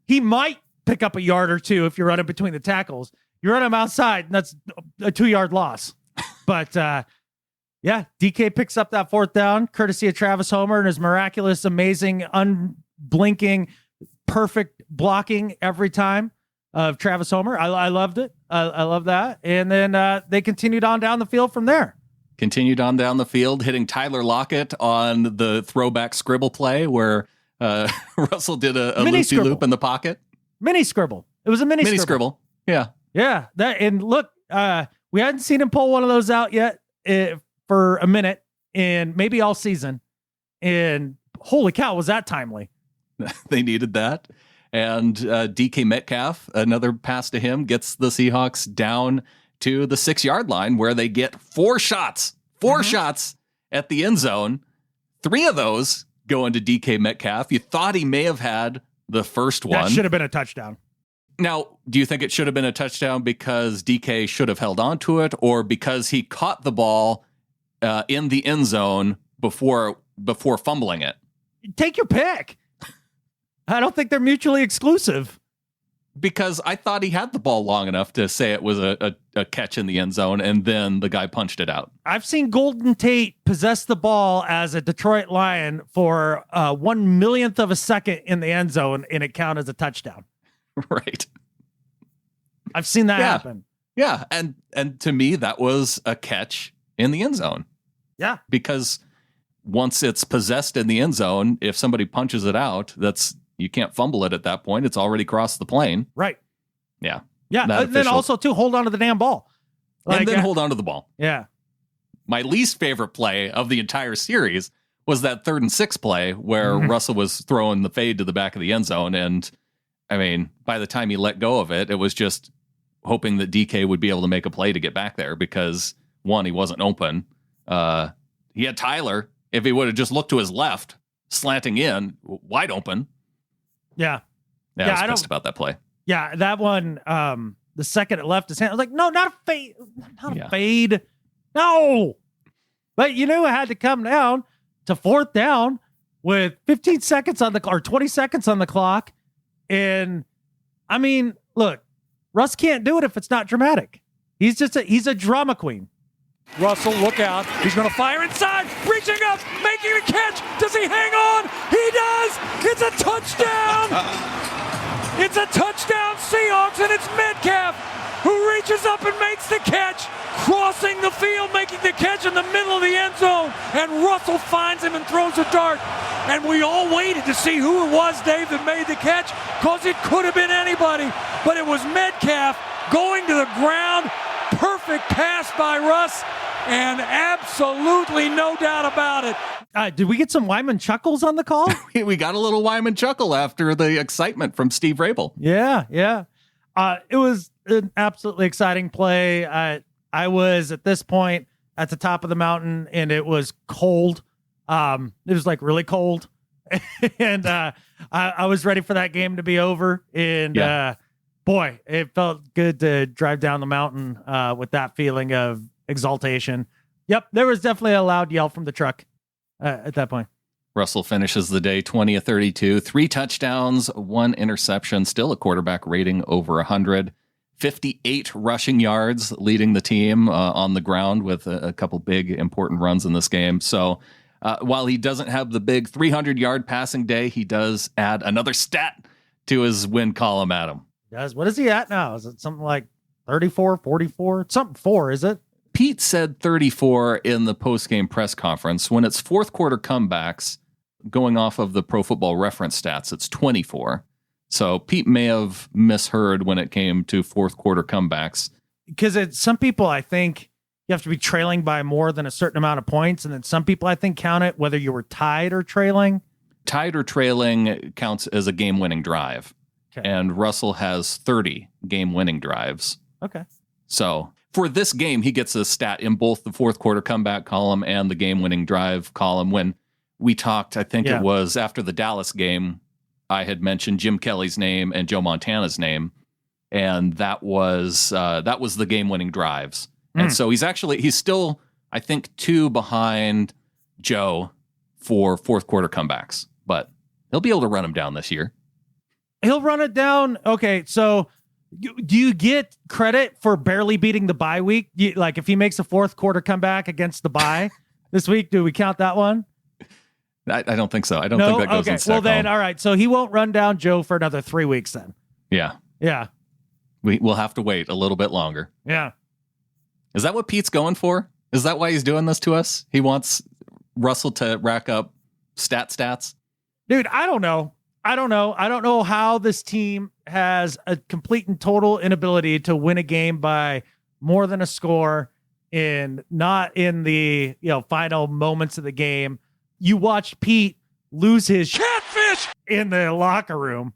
he might pick up a yard or two if you run him between the tackles. You run him outside, and that's a 2-yard loss. But, DK picks up that 4th down, courtesy of Travis Homer and his miraculous, amazing, unblinking, perfect blocking every time of Travis Homer. I loved it. I love that. And then they continued on down the field from there. Continued on down the field, hitting Tyler Lockett on the throwback scribble play where Russell did a loopy-loop in the pocket. Mini scribble. It was a mini scribble. Yeah. Yeah. And look, we hadn't seen him pull one of those out yet for a minute and maybe all season. And holy cow, was that timely. They needed that. And DK Metcalf, another pass to him, gets the Seahawks down to the 6-yard line where they get 4 shots. 4 shots at the end zone. 3 of those go into DK Metcalf. You thought he may have had the first one. That should have been a touchdown. Now, do you think it should have been a touchdown because DK should have held on to it, or because he caught the ball in the end zone before fumbling it? Take your pick. I don't think they're mutually exclusive. Because I thought he had the ball long enough to say it was a catch in the end zone, and then the guy punched it out. I've seen Golden Tate possess the ball as a Detroit Lion for 1/1,000,000th of a second in the end zone, and it count as a touchdown. Right. I've seen that happen. Yeah, and to me, that was a catch in the end zone. Yeah. Because once it's possessed in the end zone, if somebody punches it out, you can't fumble it at that point. It's already crossed the plane. Right. Yeah. Yeah. And then also, too, hold on to the damn ball. And then hold on to the ball. Yeah. My least favorite play of the entire series was that 3rd and 6 play where Russell was throwing the fade to the back of the end zone. And, I mean, by the time he let go of it, it was just hoping that DK would be able to make a play to get back there because, one, he wasn't open. He had Tyler. If he would have just looked to his left, slanting in, wide open. Yeah. Yeah, I was pissed about that play. Yeah, that one, the second it left his hand, I was like, no, not a fade. Not a fade. No. But you knew it had to come down to 4th down with 15 seconds on the clock, or 20 seconds on the clock. And, I mean, look, Russ can't do it if it's not dramatic. He's a drama queen. Russell, look out. He's going to fire inside, reaching up, making a catch. Does he hang on? He does. It's a touchdown. It's a touchdown, Seahawks, and it's Metcalf who reaches up and makes the catch, crossing the field, making the catch in the middle of the end zone. And Russell finds him and throws a dart. And we all waited to see who it was, Dave, that made the catch, because it could have been anybody. But it was Metcalf going to the ground. Perfect pass by Russ, and absolutely no doubt about it. Did we get some Wyman chuckles on the call? We got a little Wyman chuckle after the excitement from Steve Rabel. Yeah. It was an absolutely exciting play. I was at this point at the top of the mountain, and it was cold. It was like really cold, and I was ready for that game to be over. And boy, it felt good to drive down the mountain with that feeling of exaltation. Yep, there was definitely a loud yell from the truck at that point. Russell finishes the day 20 of 32, 3 touchdowns, 1 interception, still a quarterback rating over 100, 58 rushing yards, leading the team on the ground with a couple big important runs in this game. So while he doesn't have the big 300-yard passing day, he does add another stat to his win column, Adam. Guys, what is he at now? Is it something like 34, 44? It's something 4, is it? Pete said 34 in the post-game press conference. When it's fourth quarter comebacks, going off of the Pro Football Reference stats, it's 24. So Pete may have misheard when it came to fourth quarter comebacks. Because some people, I think, you have to be trailing by more than a certain amount of points. And then some people, I think, count it whether you were tied or trailing. Tied or trailing counts as a game-winning drive. Okay. and Russell has 30 game-winning drives. Okay. So for this game, he gets a stat in both the fourth quarter comeback column and the game-winning drive column. When we talked, I think it was after the Dallas game, I had mentioned Jim Kelly's name and Joe Montana's name, and that was the game-winning drives. And so he's still, I think, 2 behind Joe for fourth quarter comebacks, but he'll be able to run him down this year. He'll run it down. Okay, so do you get credit for barely beating the bye week? Like if he makes a fourth quarter comeback against the bye this week, do we count that one? I don't think so. I don't think that goes in stack well then, home. all right. So he won't run down Joe for another 3 weeks then. Yeah. Yeah. We'll have to wait a little bit longer. Yeah. Is that what Pete's going for? Is that why he's doing this to us? He wants Russell to rack up stats? Dude, I don't know. I don't know how this team has a complete and total inability to win a game by more than a score and not in the final moments of the game. You watched Pete lose his Catfish in the locker room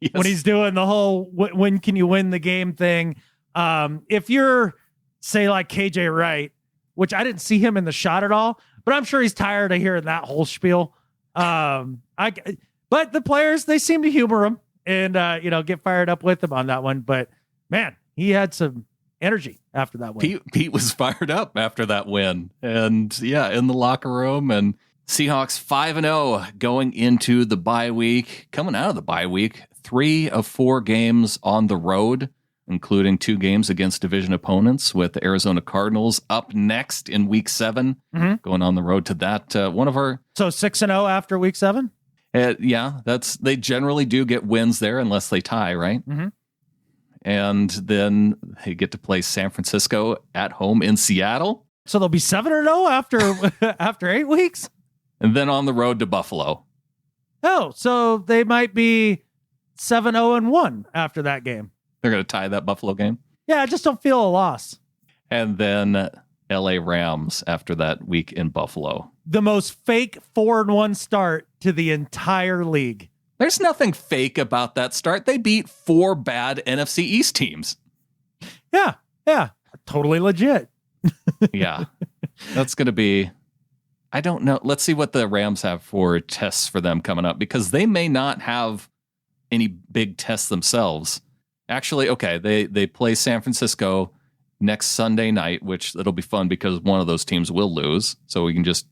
Yes. when he's doing the whole when can you win the game thing. If you're, say, like KJ Wright, which I didn't see him in the shot at all, but I'm sure he's tired of hearing that whole spiel. But the players, they seem to humor him and, get fired up with him on that one. But man, he had some energy after that win. Pete was fired up after that win. And in the locker room, and Seahawks 5-0 going into the bye week. Coming out of the bye week, 3 of 4 games on the road, including 2 games against division opponents, with the Arizona Cardinals up next in week 7, going on the road to that. One of our So 6-0 after week 7? They generally do get wins there unless they tie, right? Mm-hmm. And then they get to play San Francisco at home in Seattle. So they'll be 7-0 after 8 weeks? And then on the road to Buffalo. Oh, so they might be 7-0-1 after that game. They're going to tie that Buffalo game. Yeah, I just don't feel a loss. And then LA Rams after that week in Buffalo. The most fake 4-1 start to the entire league. There's nothing fake about that start. They beat 4 bad NFC East teams. Yeah, totally legit. Yeah, that's going to be, I don't know. Let's see what the Rams have for tests for them coming up, because they may not have any big tests themselves. Actually, okay, they play San Francisco next Sunday night, which it'll be fun because one of those teams will lose, so we can just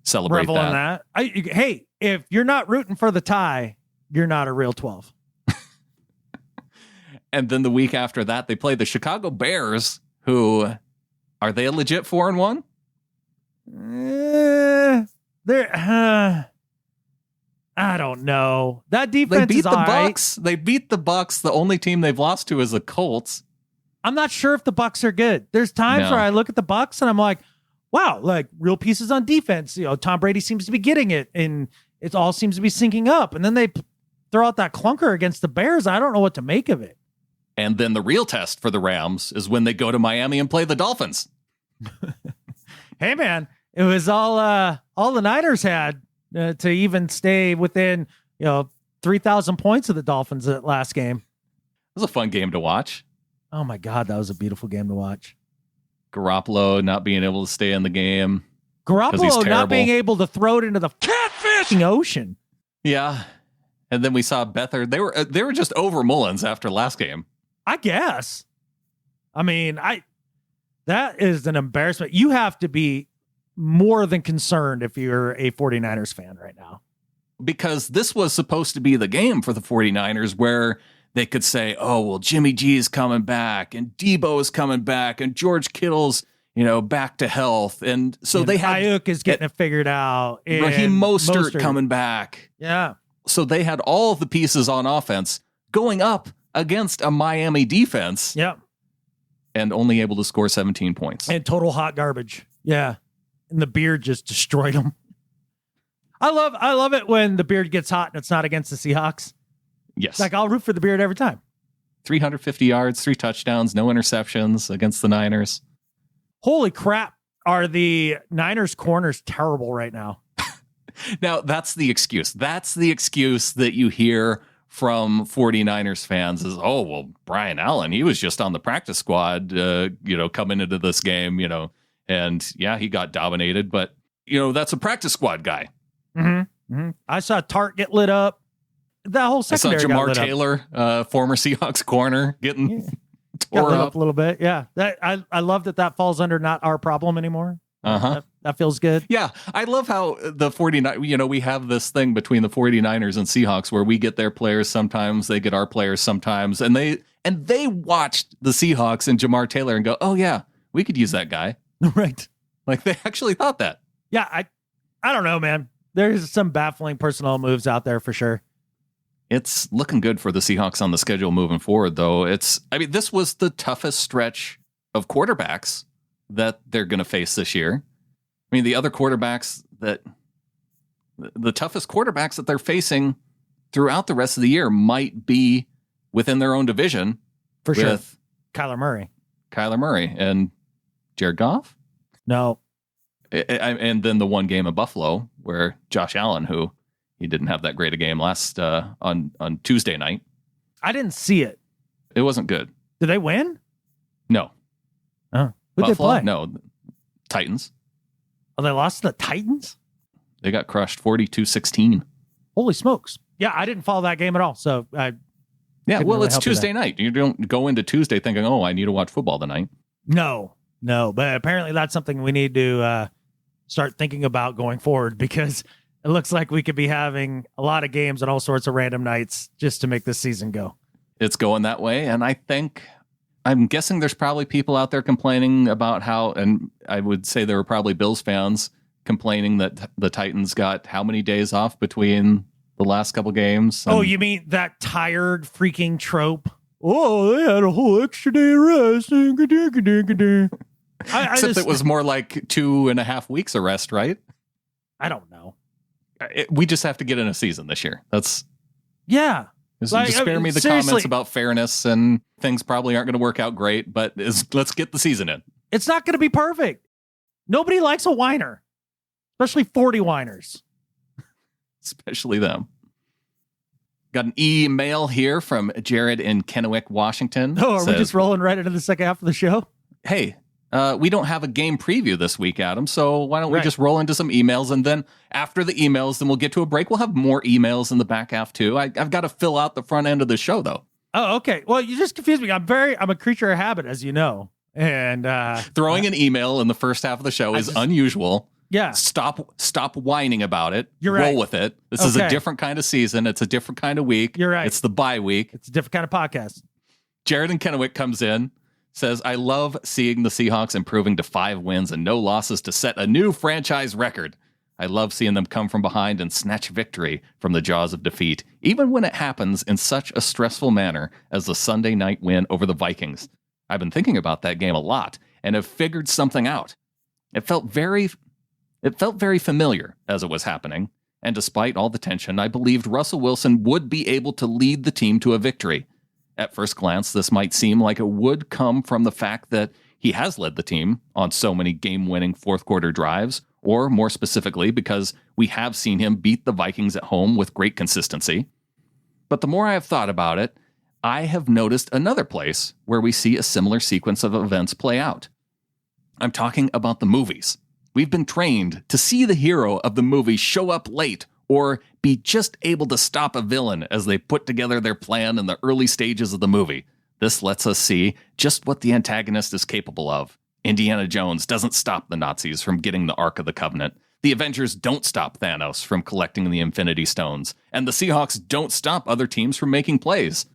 celebrate Revel in that. Hey, if you're not rooting for the tie, you're not a real 12. And then the week after that, they play the Chicago Bears, who, are they a legit 4-1? I don't know. That defense They beat is the all right. Bucks. They beat the Bucks. The only team they've lost to is the Colts. I'm not sure if the Bucks are good. There's times where I look at the Bucks and I'm like, wow, like real pieces on defense. Tom Brady seems to be getting it, and it all seems to be syncing up. And then they throw out that clunker against the Bears. I don't know what to make of it. And then the real test for the Rams is when they go to Miami and play the Dolphins. Hey, man, it was all the Niners had to even stay within 3,000 points of the Dolphins at last game. It was a fun game to watch. Oh my God, that was a beautiful game to watch. Garoppolo not being able to stay in the game. Garoppolo not being able to throw it into the catfish ocean. Yeah. And then we saw Beathard. They were just over Mullins after last game. I guess. I mean, that is an embarrassment. You have to be more than concerned if you're a 49ers fan right now. Because this was supposed to be the game for the 49ers where they could say, oh, well, Jimmy G's coming back and Debo is coming back and George Kittle's, back to health. And so they had Ayuk is getting it figured out. And Raheem Mostert coming back. Yeah. So they had all the pieces on offense going up against a Miami defense. Yeah. And only able to score 17 points. And total hot garbage. Yeah. And the beard just destroyed them. I love it when the beard gets hot and it's not against the Seahawks. Yes. Like, I'll root for the beard every time. 350 yards, 3 touchdowns, no interceptions against the Niners. Holy crap. Are the Niners corners terrible right now? Now, that's the excuse. That's the excuse that you hear from 49ers fans is, oh, well, Brian Allen, he was just on the practice squad, coming into this game, and yeah, he got dominated, but that's a practice squad guy. Mm-hmm. Mm-hmm. I saw Tart get lit up. That whole secondary. I saw Jamar Taylor, former Seahawks corner, getting tore lit up. up a little bit. Yeah, I love that falls under not our problem anymore. That feels good. Yeah, I love how the 49, we have this thing between the 49ers and Seahawks where we get their players sometimes, they get our players sometimes, and they watched the Seahawks and Jamar Taylor and go, oh yeah, we could use that guy. Right. Like they actually thought that. Yeah, I don't know, man. There's some baffling personnel moves out there for sure. It's looking good for the Seahawks on the schedule moving forward, though. This was the toughest stretch of quarterbacks that they're going to face this year. I mean, the other quarterbacks the toughest quarterbacks that they're facing throughout the rest of the year might be within their own division. For sure. Kyler Murray and Jared Goff? No. And then the one game in Buffalo where Josh Allen, who he didn't have that great a game last on Tuesday night. I didn't see it. It wasn't good. Did they win? No. Oh. Who'd they play? No. Titans. Oh, they lost to the Titans? They got crushed 42-16. Holy smokes. Yeah, I didn't follow that game at all. So it's Tuesday night. You don't go into Tuesday thinking, oh, I need to watch football tonight. No. But apparently that's something we need to start thinking about going forward, because it looks like we could be having a lot of games on all sorts of random nights just to make this season go. It's going that way. And I'm guessing there's probably people out there complaining about how, and I would say there were probably Bills fans complaining that the Titans got how many days off between the last couple games. Oh, you mean that tired freaking trope? Oh, they had a whole extra day of rest. Except it was more like 2.5 weeks of rest, right? I don't know. We just have to get in a season this year. Yeah. Just spare me the comments about fairness and things probably aren't going to work out great, but let's get the season in. It's not going to be perfect. Nobody likes a whiner, especially 40 whiners. Especially them. Got an email here from Jared in Kennewick, Washington. Oh, are we just rolling right into the second half of the show? Hey, we don't have a game preview this week, Adam, so why don't we just roll into some emails, and then after the emails, then we'll get to a break. We'll have more emails in the back half, too. I've got to fill out the front end of the show, though. Oh, okay. Well, you just confused me. I'm a creature of habit, as you know. And throwing an email in the first half of the show is unusual. Yeah. Stop whining about it. You're right. Roll with it. This is a different kind of season. It's a different kind of week. You're right. It's the bye week. It's a different kind of podcast. Jared in Kennewick comes in, says, I love seeing the Seahawks improving to 5 wins and no losses to set a new franchise record. I love seeing them come from behind and snatch victory from the jaws of defeat, even when it happens in such a stressful manner as the Sunday night win over the Vikings. I've been thinking about that game a lot and have figured something out. It felt very familiar as it was happening, and despite all the tension, I believed Russell Wilson would be able to lead the team to a victory. At first glance, this might seem like it would come from the fact that he has led the team on so many game-winning fourth-quarter drives, or more specifically, because we have seen him beat the Vikings at home with great consistency. But the more I have thought about it, I have noticed another place where we see a similar sequence of events play out. I'm talking about the movies. We've been trained to see the hero of the movie show up late or be just able to stop a villain as they put together their plan in the early stages of the movie. This lets us see just what the antagonist is capable of. Indiana Jones doesn't stop the Nazis from getting the Ark of the Covenant. The Avengers don't stop Thanos from collecting the Infinity Stones. And the Seahawks don't stop other teams from making plays.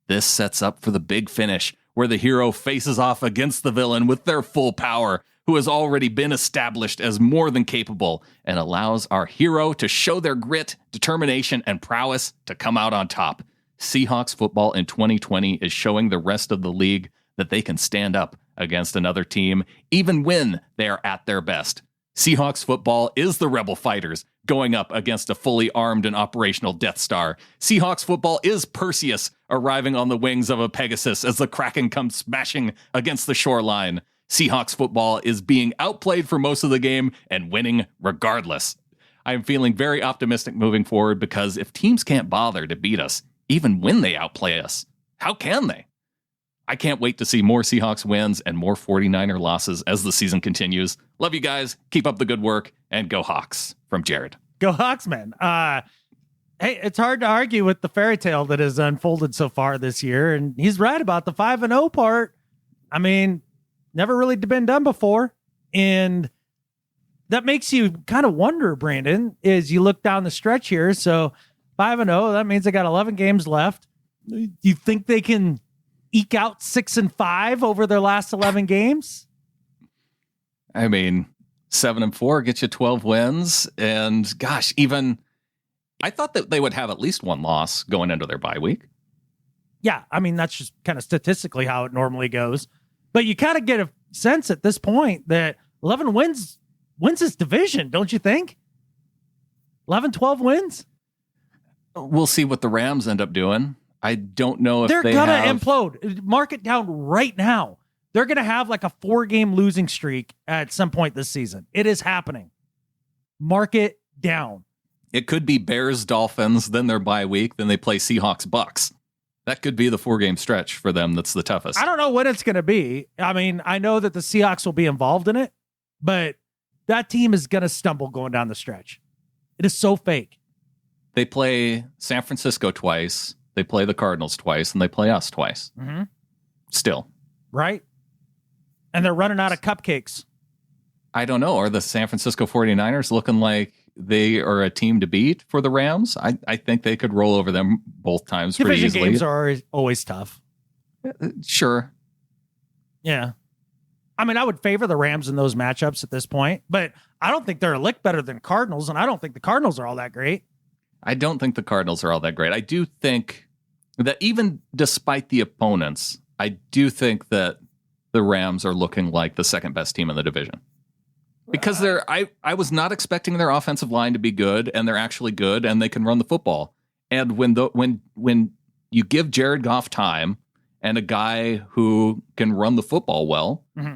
This sets up for the big finish, where the hero faces off against the villain with their full power, who has already been established as more than capable, and allows our hero to show their grit, determination, and prowess to come out on top. Seahawks football in 2020 is showing the rest of the league that they can stand up against another team, even when they are at their best. Seahawks football is the Rebel Fighters going up against a fully armed and operational Death Star. Seahawks football is Perseus arriving on the wings of a Pegasus as the Kraken comes smashing against the shoreline. Seahawks football is being outplayed for most of the game and winning regardless. I am feeling very optimistic moving forward because if teams can't bother to beat us, even when they outplay us. How can they? I can't wait to see more Seahawks wins and more 49er losses as the season continues. Love you guys. Keep up the good work, and go Hawks. From Jared. Go Hawks, man. Hey, it's hard to argue with the fairy tale that has unfolded so far this year, and he's right about the 5-0 part. I mean, never really been done before, and that makes you kind of wonder, Brandon, as you look down the stretch here. So 5-0, that means they got 11 games left. Do you think they can eke out 6-5 over their last 11 games? I mean, 7-4 gets you 12 wins, and gosh, even I thought that they would have at least one loss going into their bye week. Yeah, I mean, that's just kind of statistically how it normally goes. But you kind of get a sense at this point that 11 wins this division, don't you think? 11, 12 wins? We'll see what the Rams end up doing. I don't know if they're going to implode. Mark it down right now. They're going to have like a 4-game losing streak at some point this season. It is happening. Mark it down. It could be Bears, Dolphins, then their bye week, then they play Seahawks, Bucks. That could be the 4-game stretch for them that's the toughest. I don't know what it's going to be. I mean, I know that the Seahawks will be involved in it, but that team is going to stumble going down the stretch. It is so fake. They play San Francisco twice, they play the Cardinals twice, and they play us twice. Mm-hmm. Still. Right? And they're running out of cupcakes. I don't know. Are the San Francisco 49ers looking like they are a team to beat for the Rams? I think they could roll over them both times pretty Division easily. Games are always tough. Sure. Yeah. I mean, I would favor the Rams in those matchups at this point, but I don't think they're a lick better than Cardinals, and I don't think the Cardinals are all that great. I don't think the Cardinals are all that great. I do think that even despite the opponents, I do think that the Rams are looking like the second best team in the division. Because I was not expecting their offensive line to be good, and they're actually good, and they can run the football. And when you give Jared Goff time and a guy who can run the football well, mm-hmm.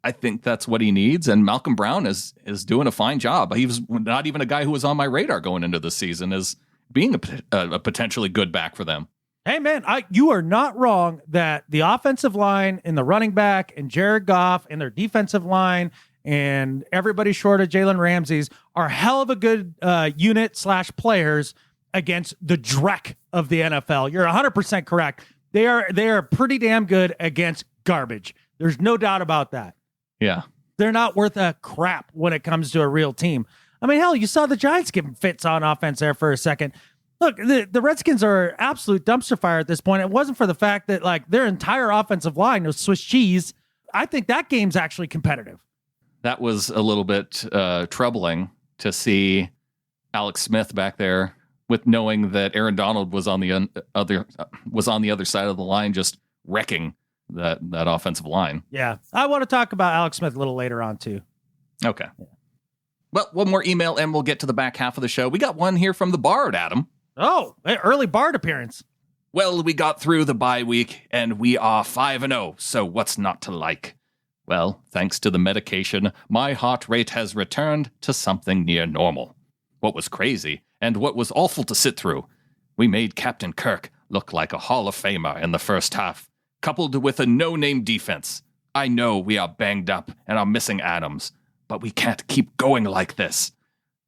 I think that's what he needs. And Malcolm Brown is doing a fine job. He was not even a guy who was on my radar going into the season as being a potentially good back for them. Hey, man, you are not wrong that the offensive line and the running back and Jared Goff and their defensive line and everybody short of Jalen Ramsey's are a hell of a good unit/players against the dreck of the NFL. You're 100% correct. They are pretty damn good against garbage. There's no doubt about that. Yeah. They're not worth a crap when it comes to a real team. I mean, hell, you saw the Giants giving fits on offense there for a second. Look, the Redskins are absolute dumpster fire at this point. It wasn't for the fact that like their entire offensive line was Swiss cheese. I think that game's actually competitive. That was a little bit troubling to see Alex Smith back there with knowing that Aaron Donald was on the other side of the line, just wrecking that offensive line. Yeah, I want to talk about Alex Smith a little later on too. Okay. Yeah. Well, one more email and we'll get to the back half of the show. We got one here from the Bard, Adam. Oh, early Bard appearance. Well, we got through the bye week and we are 5-0. So what's not to like? Well, thanks to the medication, my heart rate has returned to something near normal. What was crazy and what was awful to sit through, we made Captain Kirk look like a Hall of Famer in the first half, coupled with a no-name defense. I know we are banged up and are missing Adams, but we can't keep going like this.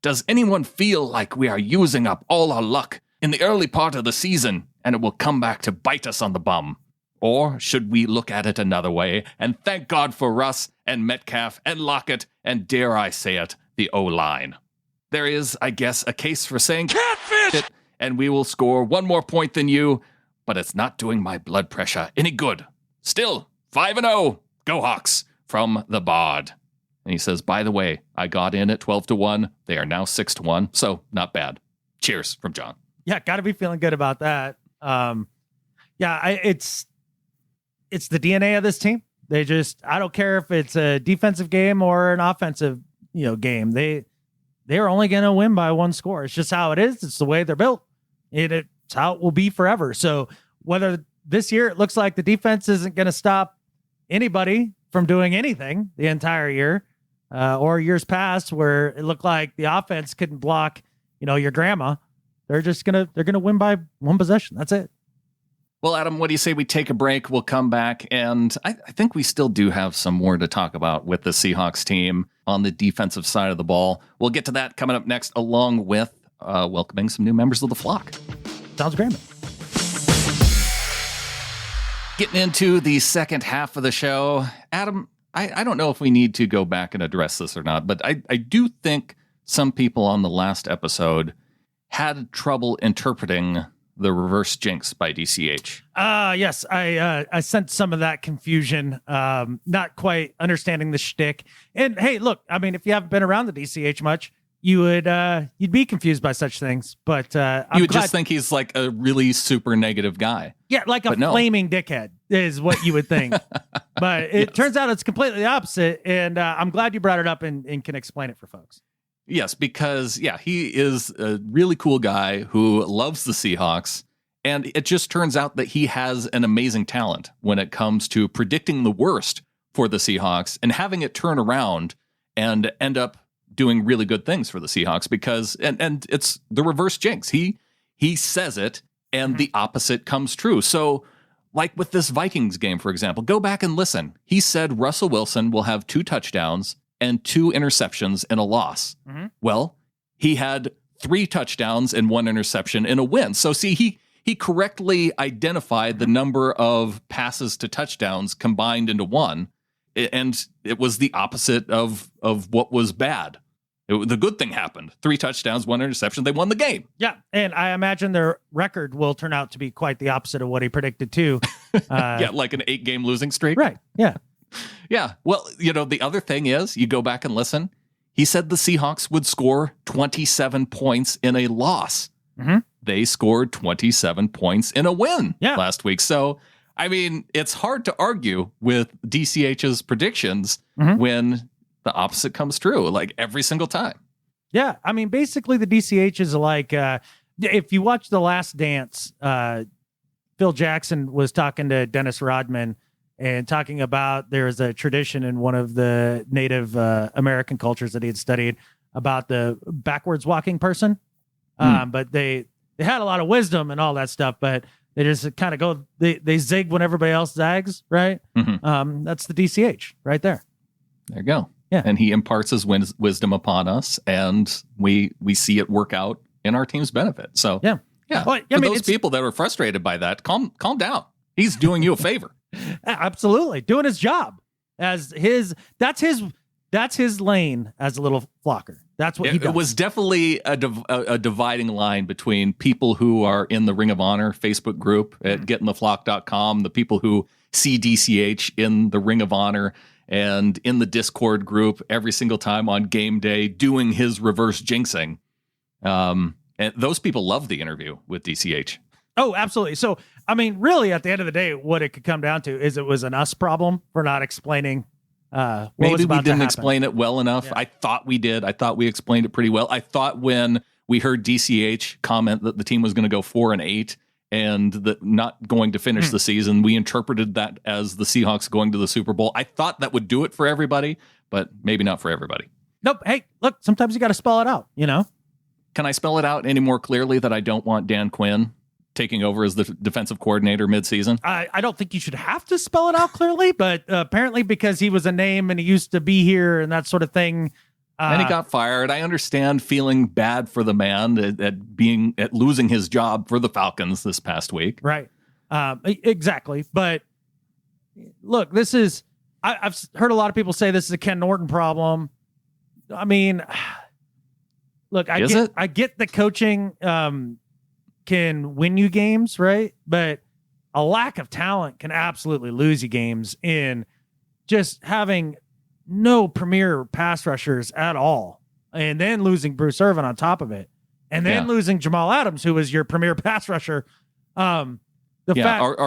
Does anyone feel like we are using up all our luck in the early part of the season and it will come back to bite us on the bum? Or should we look at it another way and thank God for Russ and Metcalf and Lockett and, dare I say it, the O-line? There is, I guess, a case for saying catfish, and we will score one more point than you, but it's not doing my blood pressure any good. Still, 5-0. Go Hawks from the Bard. And he says, by the way, I got in at 12-1. They are now 6-1, so not bad. Cheers from John. Yeah, got to be feeling good about that. It's the DNA of this team. They just, I don't care if it's a defensive game or an offensive, game. They are only going to win by one score. It's just how it is. It's the way they're built. It's how it will be forever. So whether this year it looks like the defense isn't going to stop anybody from doing anything the entire year, or years past where it looked like the offense couldn't block, your grandma, they're gonna win by one possession. That's it. Well, Adam, what do you say we take a break? We'll come back, and I think we still do have some more to talk about with the Seahawks team on the defensive side of the ball. We'll get to that coming up next, along with welcoming some new members of the flock. Sounds great. Getting into the second half of the show, Adam, I don't know if we need to go back and address this or not, but I do think some people on the last episode had trouble interpreting the reverse jinx by DCH. Yes, I sensed some of that confusion, not quite understanding the shtick. And hey, look, I mean, if you haven't been around the DCH much, you'd be confused by such things. But you would just think he's like a really super negative guy. Yeah, like a flaming dickhead is what you would think. But it turns out it's completely the opposite. And I'm glad you brought it up and can explain it for folks. Yes, because, he is a really cool guy who loves the Seahawks, and it just turns out that he has an amazing talent when it comes to predicting the worst for the Seahawks and having it turn around and end up doing really good things for the Seahawks because, and it's the reverse jinx. He says it, and the opposite comes true. So, like with this Vikings game, for example, go back and listen. He said Russell Wilson will have 2 touchdowns and 2 interceptions in a loss. Mm-hmm. Well, he had 3 touchdowns and 1 interception in a win. So see, he correctly identified the number of passes to touchdowns combined into one, and it was the opposite of what was bad. The good thing happened. 3 touchdowns, 1 interception. They won the game. Yeah, and I imagine their record will turn out to be quite the opposite of what he predicted too. Like an 8-game losing streak. Right, yeah. Yeah. Well, the other thing is, you go back and listen. He said the Seahawks would score 27 points in a loss. Mm-hmm. They scored 27 points in a win last week. So, I mean, it's hard to argue with DCH's predictions when the opposite comes true, like every single time. Yeah. I mean, basically, the DCH is like, if you watch The Last Dance, Phil Jackson was talking to Dennis Rodman and talking about there's a tradition in one of the Native American cultures that he had studied about the backwards walking person. But they had a lot of wisdom and all that stuff, but they just kind of go, they zig when everybody else zags, right? Mm-hmm. That's the DCH right there. There you go. Yeah. And he imparts his wisdom upon us, and we see it work out in our team's benefit. So, yeah. Well, For those people that are frustrated by that, calm down. He's doing you a favor. Absolutely, doing his job that's his lane as a little flocker. That's what he does. It was definitely a dividing line between people who are in the Ring of Honor Facebook group at gettingtheflock.com, the people who see DCH in the Ring of Honor and in the Discord group every single time on game day doing his reverse jinxing. And those people love the interview with DCH. Oh, absolutely. So, I mean, really, at the end of the day, what it could come down to is it was an us problem for not explaining maybe we didn't explain it well enough. Yeah. I thought we did. I thought we explained it pretty well. I thought when we heard DCH comment that the team was going to go 4-8 and that not going to finish the season, we interpreted that as the Seahawks going to the Super Bowl. I thought that would do it for everybody, but maybe not for everybody. Nope. Hey, look, sometimes you got to spell it out, Can I spell it out any more clearly that I don't want Dan Quinn taking over as the defensive coordinator midseason? I don't think you should have to spell it out clearly, but apparently because he was a name and he used to be here and that sort of thing. And he got fired. I understand feeling bad for the man at losing his job for the Falcons this past week. Right. Exactly. But look, this is, I've heard a lot of people say this is a Ken Norton problem. I mean, look, I get the coaching can win you games, right? But a lack of talent can absolutely lose you games in just having no premier pass rushers at all. And then losing Bruce Irvin on top of it. And then losing Jamal Adams, who was your premier pass rusher. Are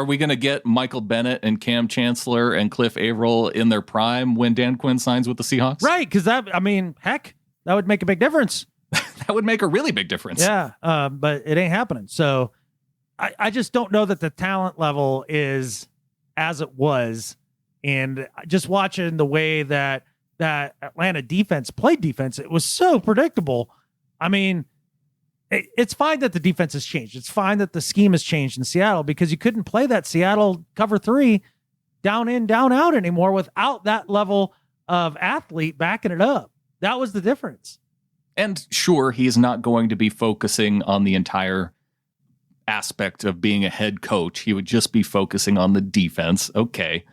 we going to get Michael Bennett and Cam Chancellor and Cliff Averill in their prime when Dan Quinn signs with the Seahawks? Right, because that would make a big difference. That would make a really big difference. Yeah, but it ain't happening. So I just don't know that the talent level is as it was. And just watching the way that Atlanta defense played defense, it was so predictable. I mean, It's fine that the defense has changed. It's fine that the scheme has changed in Seattle because you couldn't play that Seattle cover 3 down in, down out anymore without that level of athlete backing it up. That was the difference. And sure, he's not going to be focusing on the entire aspect of being a head coach. He would just be focusing on the defense. Okay.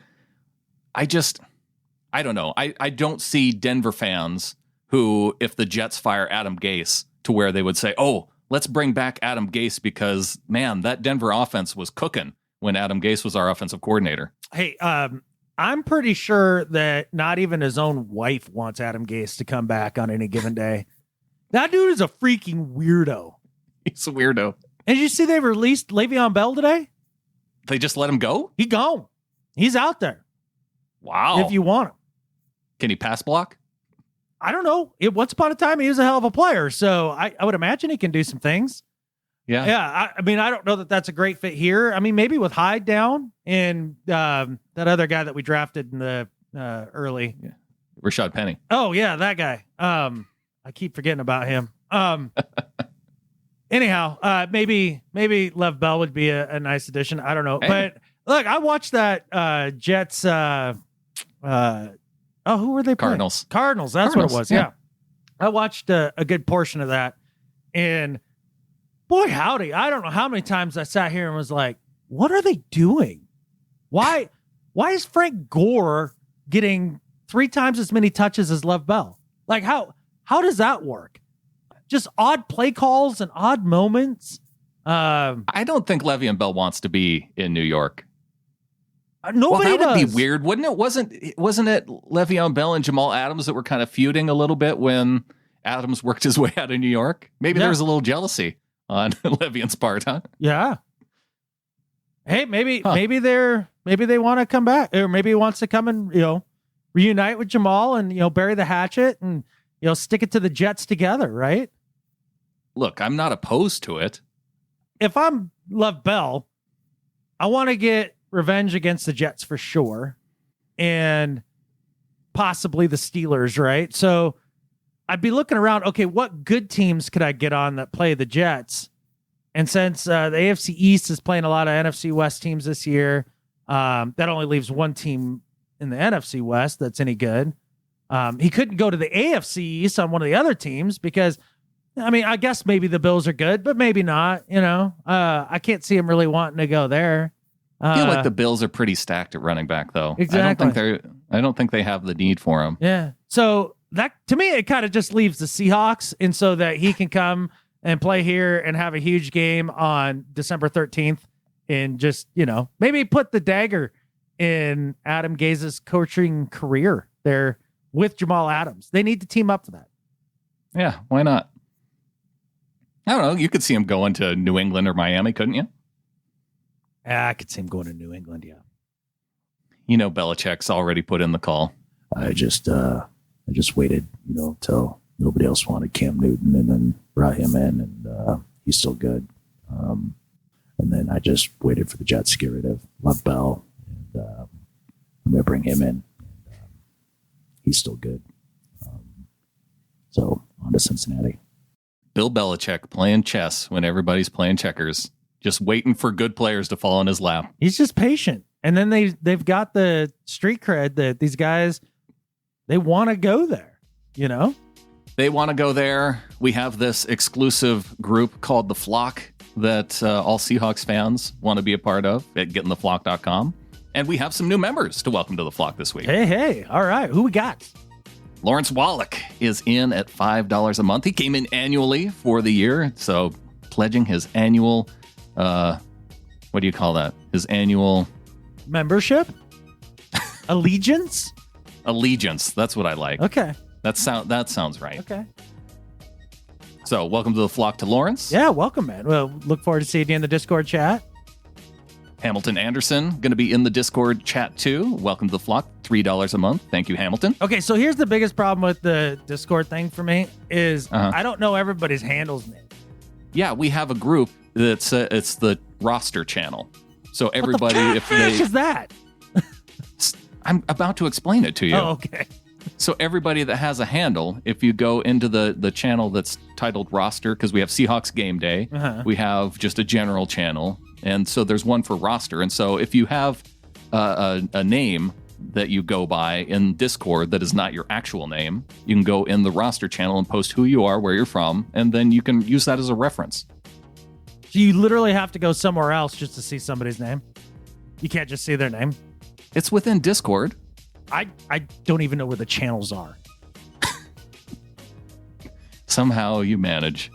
I don't know. I don't see Denver fans who, if the Jets fire Adam Gase, to where they would say, oh, let's bring back Adam Gase because, man, that Denver offense was cooking when Adam Gase was our offensive coordinator. Hey, I'm pretty sure that not even his own wife wants Adam Gase to come back on any given day. That dude is a freaking weirdo. He's a weirdo. And did you see they released Le'Veon Bell today? They just let him go? He gone. He's out there. Wow. If you want him. Can he pass block? I don't know. Once upon a time, he was a hell of a player. So I would imagine he can do some things. Yeah. Yeah. I mean, I don't know that that's a great fit here. I mean, maybe with Hyde down and that other guy that we drafted in the early. Yeah. Rashad Penny. Oh, yeah, that guy. I keep forgetting about him. Anyhow, maybe Lev Bell would be a nice addition. I don't know. Hey. But look, I watched that Jets. Who were they playing? Cardinals. That's what it was. Yeah. I watched a good portion of that. And boy, howdy. I don't know how many times I sat here and was like, what are they doing? Why is Frank Gore getting 3 times as many touches as Lev Bell? Like, how does that work? Just odd play calls and odd moments. I don't think Le'Veon Bell wants to be in New York. Nobody that would does. be weird, wouldn't it? Wasn't it Le'Veon Bell and Jamal Adams that were kind of feuding a little bit when Adams worked his way out of New York? Maybe there was a little jealousy on Le'Veon's part, huh? Yeah. Hey, maybe they want to come back, or maybe he wants to come and reunite with Jamal and bury the hatchet and stick it to the Jets together, right? Look, I'm not opposed to it. If I'm Lev Bell, I want to get revenge against the Jets for sure, and possibly the Steelers, right? So I'd be looking around, okay, what good teams could I get on that play the Jets? And since the AFC East is playing a lot of NFC West teams this year, that only leaves one team in the NFC West that's any good. He couldn't go to the AFC East on one of the other teams because, I mean, I guess maybe the Bills are good, but maybe not, I can't see him really wanting to go there. I feel like the Bills are pretty stacked at running back, though. Exactly. I don't think they have the need for him. Yeah. So that, to me, it kind of just leaves the Seahawks, and so that he can come and play here and have a huge game on December 13th, and just maybe put the dagger in Adam Gaze's coaching career there with Jamal Adams. They need to team up for that. Yeah, why not? I don't know. You could see him going to New England or Miami, couldn't you? I could see him going to New England, yeah. Belichick's already put in the call. I just waited, till nobody else wanted Cam Newton, and then brought him in, and he's still good. And then I just waited for the Jets to get rid of Lev Bell, and I'm going to bring him in, and he's still good. So on to Cincinnati. Bill Belichick playing chess when everybody's playing checkers. Just waiting for good players to fall in his lap. He's just patient. And then they've got the street cred that these guys, they want to go there, They want to go there. We have this exclusive group called The Flock that all Seahawks fans want to be a part of at gettingtheflock.com. And we have some new members to welcome to The Flock this week. Hey. All right. Who we got? Lawrence Wallach is in at $5 a month. He came in annually for the year. So pledging his annual... what do you call that? His annual membership? Allegiance? Allegiance. That's what I like. Okay. That sounds right. Okay. So welcome to the flock to Lawrence. Yeah, welcome, man. Well, look forward to seeing you in the Discord chat. Hamilton Anderson going to be in the Discord chat too. Welcome to the flock. $3 a month. Thank you, Hamilton. Okay, so here's the biggest problem with the Discord thing for me is I don't know everybody's handles name. Yeah, we have a group that's it's the roster channel. So everybody, what the fish is that? I'm about to explain it to you. Oh, okay. So everybody that has a handle, if you go into the channel that's titled roster, because we have Seahawks Game Day, we have just a general channel, and so there's one for roster. And so if you have a name that you go by in Discord that is not your actual name, you can go in the roster channel and post who you are, where you're from, and then you can use that as a reference. So you literally have to go somewhere else just to see somebody's name. You can't just see their name. It's within Discord. I don't even know where the channels are. Somehow you manage.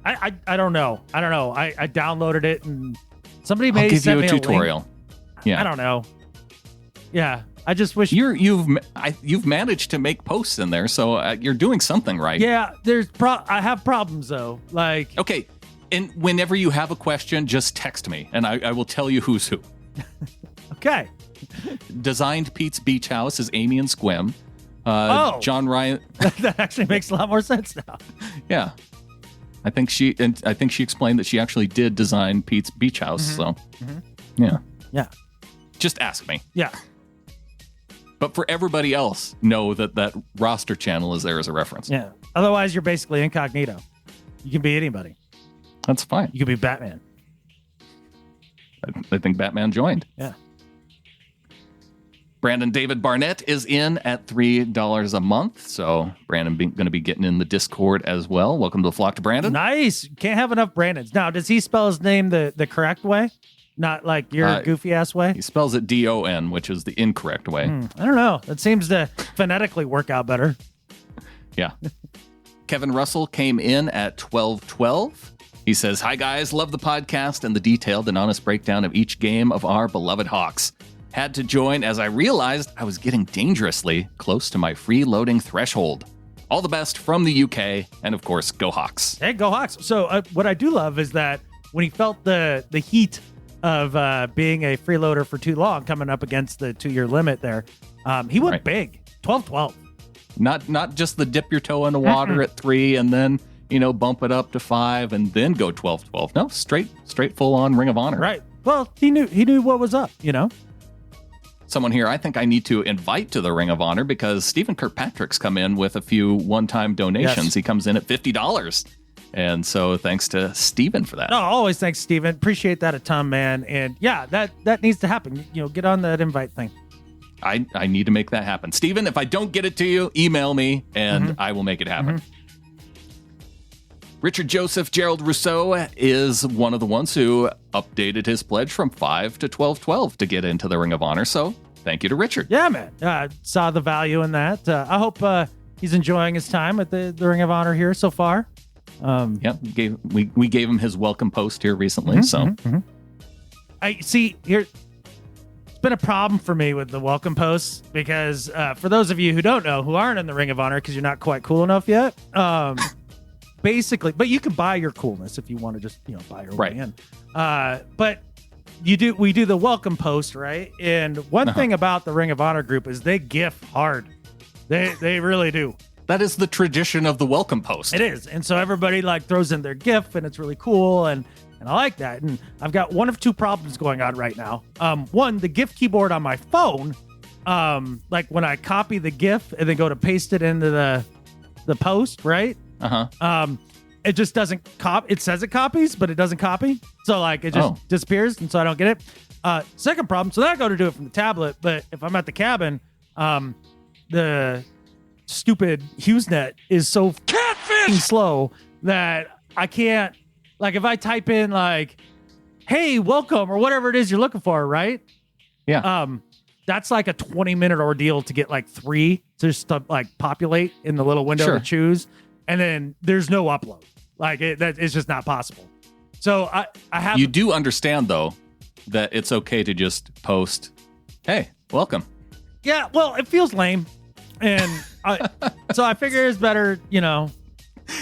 I don't know. I downloaded it and somebody I'll may give send you a me tutorial. Yeah. I don't know. Yeah. I just wish you've managed to make posts in there, so you're doing something right. Yeah, I have problems though. Like, okay, and whenever you have a question, just text me, and I will tell you who's who. Okay. Designed Pete's Beach House is Amy and Squim. John Ryan. That actually makes a lot more sense now. Yeah, I think she explained that she actually did design Pete's Beach House. So, yeah. Just ask me. Yeah. But for everybody else, know that roster channel is there as a reference. Yeah. Otherwise, you're basically incognito. You can be anybody. That's fine. You could be Batman. I think Batman joined. Yeah. Brandon David Barnett is in at $3 a month. So Brandon going to be getting in the Discord as well. Welcome to the flock to Brandon. Nice. Can't have enough Brandons. Now, does he spell his name the correct way? Not like your goofy ass way? He spells it D-O-N, which is the incorrect way. I don't know. That seems to phonetically work out better. Yeah. Kevin Russell came in at $12.12. He says, "Hi guys, love the podcast and the detailed and honest breakdown of each game of our beloved Hawks. Had to join as I realized I was getting dangerously close to my freeloading threshold. All the best from the UK, and of course, go Hawks." Hey, go Hawks. So what I do love is that when he felt the heat of being a freeloader for too long, coming up against the 2-year limit there, he went big. 12-12. Not just the dip your toe in the water at 3 and then, bump it up to 5 and then go 12-12. No, straight full on Ring of Honor. Right. Well, he knew what was up, Someone here I think I need to invite to the Ring of Honor because Stephen Kirkpatrick's come in with a few one-time donations. Yes. He comes in at $50. And so thanks to Stephen for that. No, always thanks, Stephen. Appreciate that a ton, man. And yeah, that needs to happen. Get on that invite thing. I need to make that happen. Stephen, if I don't get it to you, email me and I will make it happen. Richard Joseph Gerald Rousseau is one of the ones who updated his pledge from 5 to 12.12 to get into the Ring of Honor. So thank you to Richard. Yeah, man. Saw the value in that. I hope he's enjoying his time at the Ring of Honor here so far. Yeah, we gave him his welcome post here recently. I see here. It's been a problem for me with the welcome posts because for those of you who don't know, who aren't in the Ring of Honor because you're not quite cool enough yet, basically, but you can buy your coolness if you want to just buy your way in. But we do the welcome post, right? And one thing about the Ring of Honor group is they gif hard. They really do. That is the tradition of the welcome post. It is. And so everybody throws in their GIF and it's really cool. And I like that. And I've got one of two problems going on right now. One, the GIF keyboard on my phone, when I copy the GIF and then go to paste it into the post, right? It just doesn't it says it copies, but it doesn't copy. So it just disappears. And so I don't get it. Second problem. So then I go to do it from the tablet. But if I'm at the cabin, the stupid HughesNet is so slow that I can't, if I type in hey, welcome, or whatever it is you're looking for, right? Yeah. That's a 20-minute ordeal to get 3 just to populate in the little window to choose. And then there's no upload. It's just not possible. So I have. You do understand though that it's okay to just post, "Hey, welcome." Yeah. Well, it feels lame. And so I figure it's better,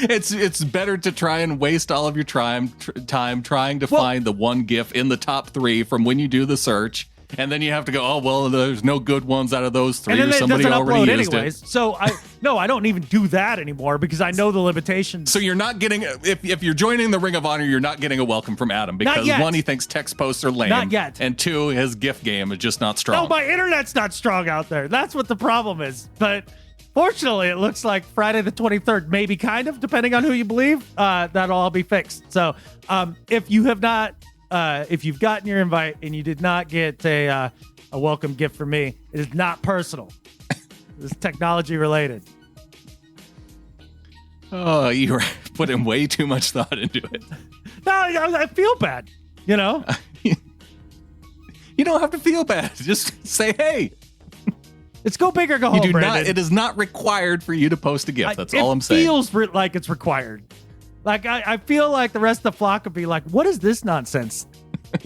It's better to try and waste all of your time trying to find the one GIF in the top 3 from when you do the search And then you have to go, oh, well, there's no good ones out of those three. And then Or it somebody doesn't already upload used anyways. it. So I don't even do that anymore because I know the limitations. So you're not getting, if you're joining the Ring of Honor, you're not getting a welcome from Adam because yet. one, he thinks text posts are lame. Not yet. And two, his gift game is just not strong. No, my internet's not strong out there. That's what the problem is. But fortunately, it looks like Friday the 23rd, maybe kind of, depending on who you believe, that'll all be fixed. So if you have not, if you've gotten your invite and you did not get a welcome gift from me, it is not personal. It's technology related. Oh, you're putting way too much thought into it. No, I feel bad, you know? You don't have to feel bad. Just say, hey. It's go big or go home, You do Brandon. not. It is not required for you to post a gift. That's all I'm saying. It feels like it's required. Like, I feel like the rest of the flock would be like, what is this nonsense?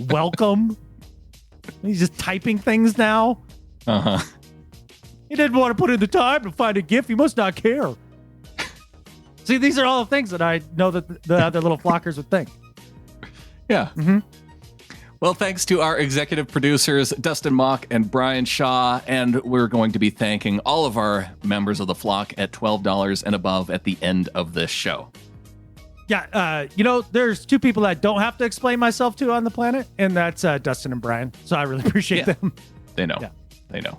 Welcome? He's just typing things now? Uh-huh. He didn't want to put in the time to find a gift. He must not care. See, these are all the things that I know that the other little flockers would think. Yeah. Mm-hmm. Well, thanks to our executive producers, Dustin Mock and Brian Shaw, and we're going to be thanking all of our members of the flock at $12 and above at the end of this show. Yeah, there's two people that I don't have to explain myself to on the planet, and that's Dustin and Brian. So I really appreciate them. They know. Yeah. They know.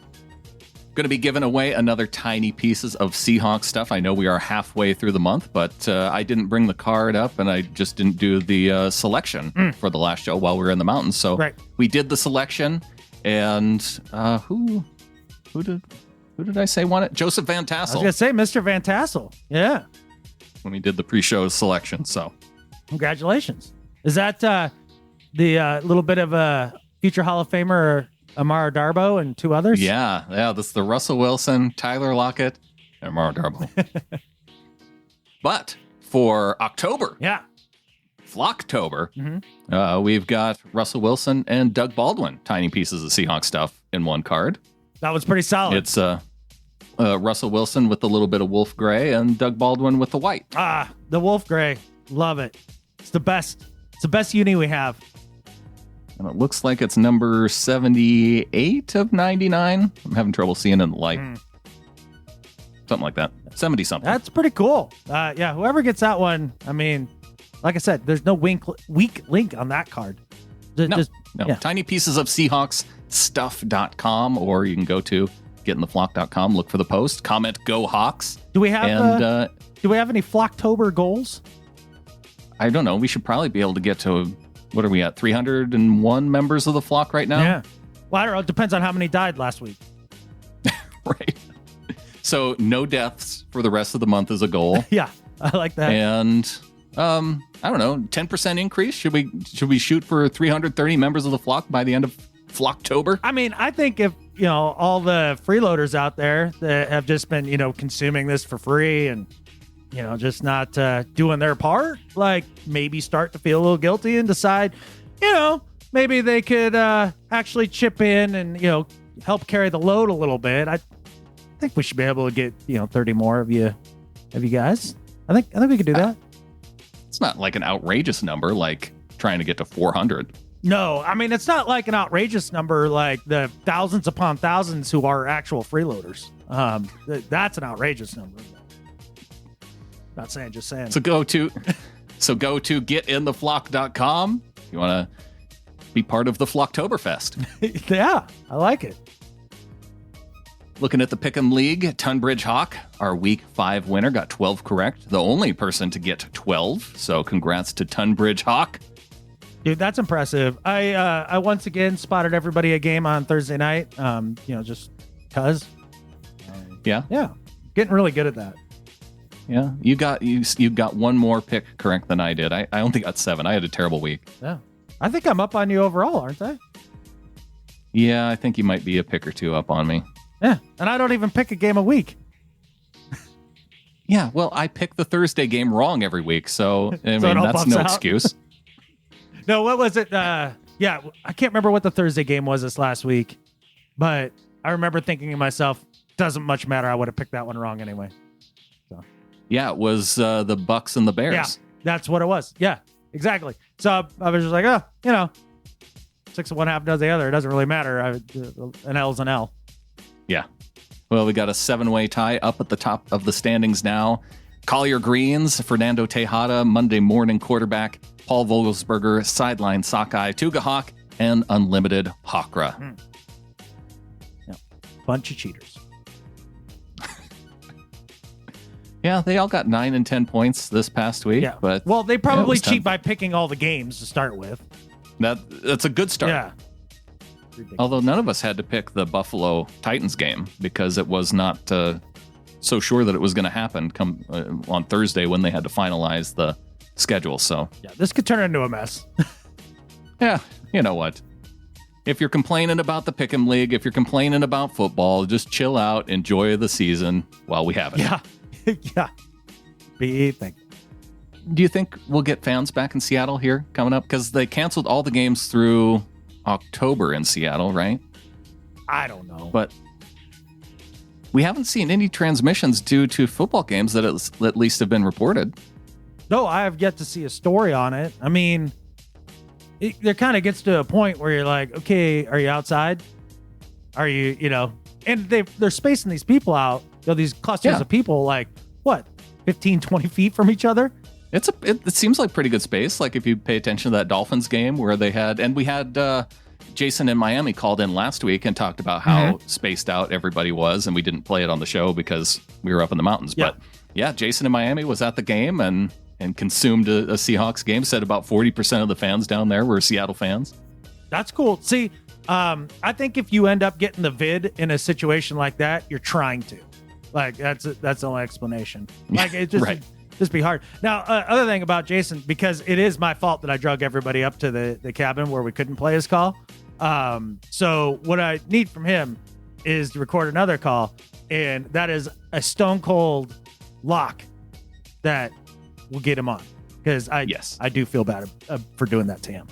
Going to be giving away another tiny pieces of Seahawks stuff. I know we are halfway through the month, but I didn't bring the card up, and I just didn't do the selection for the last show while we were in the mountains. So we did the selection, and who did I say won it? Joseph Van Tassel. I was going to say Mr. Van Tassel. Yeah. When we did the pre-show selection, so. Congratulations. Is that the little bit of a future Hall of Famer, Amara Darbo, and two others? Yeah. This is the Russell Wilson, Tyler Lockett, and Amara Darbo. But for October, Flocktober, we've got Russell Wilson and Doug Baldwin, tiny pieces of Seahawks stuff in one card. That was pretty solid. It's Russell Wilson with a little bit of wolf gray and Doug Baldwin with the white. The wolf gray. Love it. It's the best. It's the best uni we have. And it looks like it's number 78 of 99. I'm having trouble seeing in the light. Something like that. 70 something. That's pretty cool. Whoever gets that one, I mean, like I said, there's no weak link on that card. No. Tiny pieces of Seahawks stuff.com, or you can go to getintheflock.com, look for the post, comment Go Hawks. Do we have any Flocktober goals? I don't know. We should probably be able to get to, what are we at, 301 members of the flock right now? Yeah. Well, I don't know. It depends on how many died last week. Right. So no deaths for the rest of the month is a goal. Yeah, I like that. And I don't know, 10% increase. Should we shoot for 330 members of the flock by the end of Flocktober? I mean, I think if all the freeloaders out there that have just been consuming this for free and just not doing their part, like maybe start to feel a little guilty and decide, maybe they could actually chip in and help carry the load a little bit. I think we should be able to get 30 more of you guys. I think we could do that. It's not like an outrageous number, like trying to get to 400. No, I mean, it's not like an outrageous number like the thousands upon thousands who are actual freeloaders. That's an outrageous number. Not saying, just saying. So go to getintheflock.com if you want to be part of the Flocktoberfest. Yeah, I like it. Looking at the Pick'em League, Tunbridge Hawk, our Week 5 winner, got 12 correct. The only person to get 12. So congrats to Tunbridge Hawk. Dude, that's impressive. I once again spotted everybody a game on Thursday night. Just cause. Yeah. Getting really good at that. Yeah. You got one more pick correct than I did. I only got 7. I had a terrible week. Yeah. I think I'm up on you overall, aren't I? Yeah, I think you might be a pick or two up on me. Yeah. And I don't even pick a game a week. Yeah. Well, I pick the Thursday game wrong every week. So, that's no excuse. No, what was it? I can't remember what the Thursday game was this last week, but I remember thinking to myself, doesn't much matter. I would have picked that one wrong anyway. So. Yeah, it was the Bucks and the Bears. Yeah, that's what it was. Yeah, exactly. So I was just like, 6 of one, half does the other. It doesn't really matter. An L's an L. Yeah. Well, we got a 7-way tie up at the top of the standings now. Collier Greens, Fernando Tejada, Monday morning quarterback, Paul Vogelsberger, sideline Sockeye, Tuga Hawk, and Unlimited Hawkra. Yeah. Bunch of cheaters. Yeah, they all got 9 and 10 points this past week. Yeah. But well, they probably cheat by picking all the games to start with. That's a good start. Yeah. Although none of us had to pick the Buffalo Titans game because it was not so sure that it was going to happen come on Thursday when they had to finalize the schedule. So yeah, this could turn into a mess. Yeah, you know what? If you're complaining about the Pick'em League, if you're complaining about football, just chill out, enjoy the season while we have it. Yeah. Yeah. Be thankful. Do you think we'll get fans back in Seattle here coming up? Because they canceled all the games through October in Seattle, right? I don't know. But we haven't seen any transmissions due to football games that at least have been reported. No, I have yet to see a story on it. I mean, there kind of gets to a point where you're like, okay, are you outside? Are you, and they're spacing these people out, these clusters of people, like, what, 15, 20 feet from each other? It seems like pretty good space. Like if you pay attention to that Dolphins game where we had Jason in Miami called in last week and talked about how spaced out everybody was, and we didn't play it on the show because we were up in the mountains. Yeah. But yeah, Jason in Miami was at the game and consumed a Seahawks game. Said about 40% of the fans down there were Seattle fans. That's cool. See, I think if you end up getting the vid in a situation like that, you're trying to. Like that's the only explanation. Like it just right. Just be hard. Now, other thing about Jason, because it is my fault that I drug everybody up to the cabin where we couldn't play his call. So what I need from him is to record another call, and that is a stone cold lock that will get him on. Because I do feel bad for doing that to him.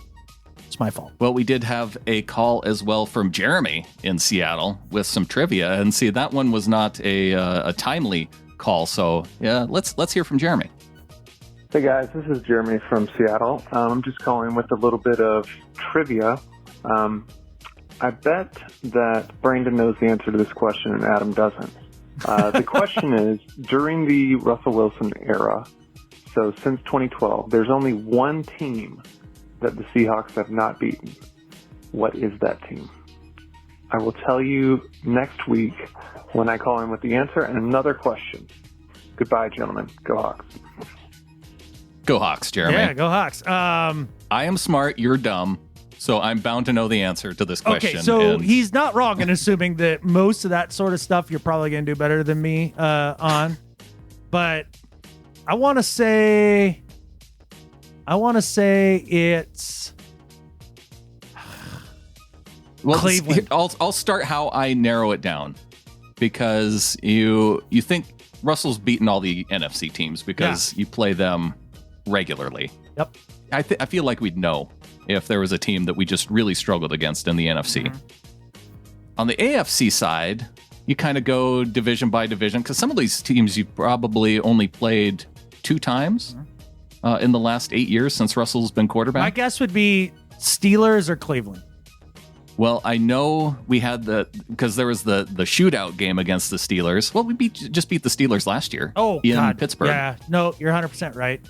It's my fault. Well, we did have a call as well from Jeremy in Seattle with some trivia, and see that one was not a timely call. So yeah, let's hear from Jeremy. Hey guys, this is Jeremy from Seattle. I'm just calling with a little bit of trivia. I bet that Brandon knows the answer to this question and Adam doesn't. The question is, during the Russell Wilson era, so since 2012, there's only one team that the Seahawks have not beaten. What is that team? I will tell you next week when I call in with the answer and another question. Goodbye, gentlemen. Go Hawks. Go Hawks, Jeremy. Yeah, go Hawks. I am smart, you're dumb, so I'm bound to know the answer to this question. Okay, so he's not wrong in assuming that most of that sort of stuff you're probably going to do better than me on. But I want to say it's Cleveland. I'll start how I narrow it down, because you think Russell's beaten all the NFC teams because you play them regularly. Yep. I feel like we'd know if there was a team that we just really struggled against in the NFC. Mm-hmm. On the AFC side, you kind of go division by division, because some of these teams you probably only played 2 times in the last 8 years since Russell's been quarterback. My guess would be Steelers or Cleveland. Well, I know we had because there was the shootout game against the Steelers. Well, we just beat the Steelers last year. In Pittsburgh. Yeah, no, you're 100% right.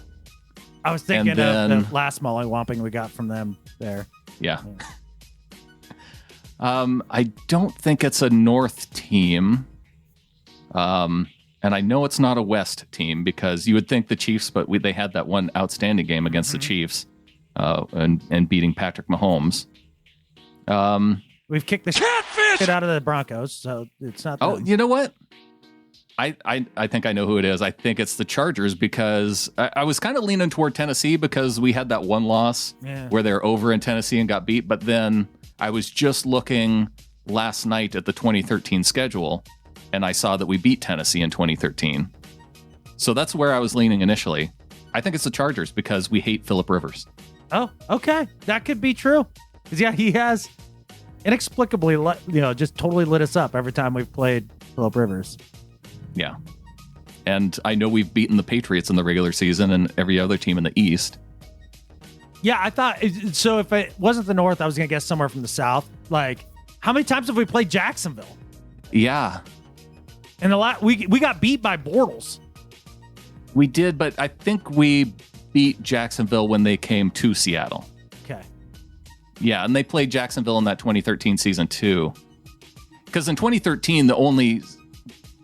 I was thinking of the last mollywomping we got from them there. Yeah. I don't think it's a North team. And I know it's not a West team, because you would think the Chiefs, but they had that one outstanding game against the Chiefs and beating Patrick Mahomes. We've kicked the shit out of the Broncos, so it's not. Oh, you know what? I think I know who it is. I think it's the Chargers, because I was kind of leaning toward Tennessee because we had that one loss where they're over in Tennessee and got beat. But then I was just looking last night at the 2013 schedule, and I saw that we beat Tennessee in 2013. So that's where I was leaning initially. I think it's the Chargers because we hate Phillip Rivers. Oh, okay. That could be true. Yeah, he has inexplicably, just totally lit us up every time we've played Phillip Rivers. Yeah. And I know we've beaten the Patriots in the regular season and every other team in the East. Yeah, I thought so. If it wasn't the North, I was gonna guess somewhere from the South. Like, how many times have we played Jacksonville? Yeah, And we got beat by Bortles. we did, but I think we beat Jacksonville when they came to Seattle. Okay. Yeah, and they played Jacksonville in that 2013 season too. Because in 2013, the only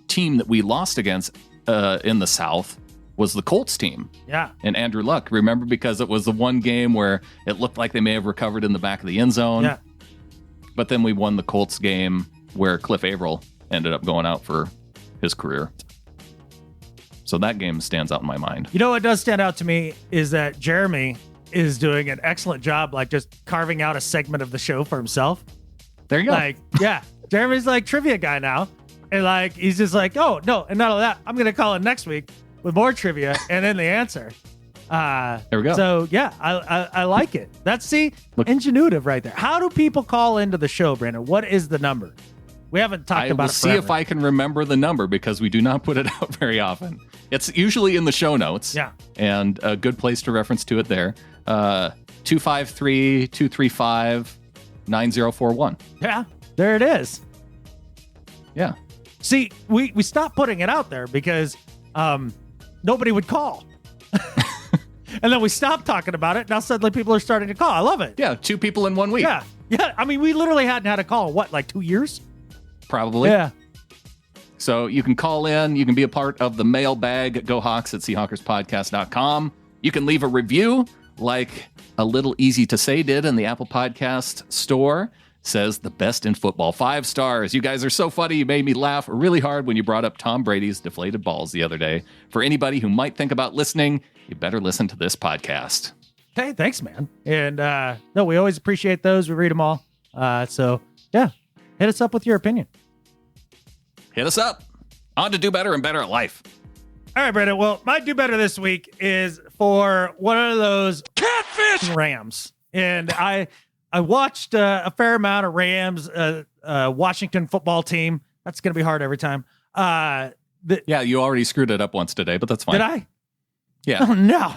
team that we lost against in the South was the Colts team. Yeah. And Andrew Luck, remember, because it was the one game where it looked like they may have recovered in the back of the end zone. Yeah. But then we won the Colts game where Cliff Averill ended up going out for his career. So that game stands out in my mind. You know what does stand out to me is that Jeremy is doing an excellent job, like just carving out a segment of the show for himself. There you go. Like, yeah, Jeremy's like trivia guy now. And like, he's just like, oh, no. And not only that, I'm going to call it next week with more trivia and then the answer. There we go. So, yeah, I like it. That's, ingenuitive right there. How do people call into the show, Brandon? What is the number? We haven't talked about it see forever. if I can remember the number because we do not put it out very often. It's usually in the show notes. Yeah. And a good place to reference to it there. 253-235-9041. Yeah, there it is. Yeah. See, we stopped putting it out there because nobody would call. And then we stopped talking about it. Now suddenly people are starting to call. I love it. Yeah, 2 people in 1 week. Yeah. Yeah. I mean, we literally hadn't had a call, what, like 2 years? Probably. Yeah. So you can call in. You can be a part of the mailbag. Go Hawks at SeahawkersPodcast.com. You can leave a review like A Little Easy to Say did in the Apple Podcast store. Says the best in football, 5 stars. You guys are so funny. You made me laugh really hard when you brought up Tom Brady's deflated balls the other day. For anybody who might think about listening, you better listen to this podcast. Hey, thanks, man. And no, we always appreciate those. We read them all. So yeah, hit us up with your opinion. Hit us up. On to do better and better at life. All right, Brandon. Well, my do better this week is for one of those catfish Rams. And I watched a fair amount of Rams, Washington football team. That's going to be hard every time. Yeah, you already screwed it up once today, but that's fine. Did I? Yeah. Oh, no.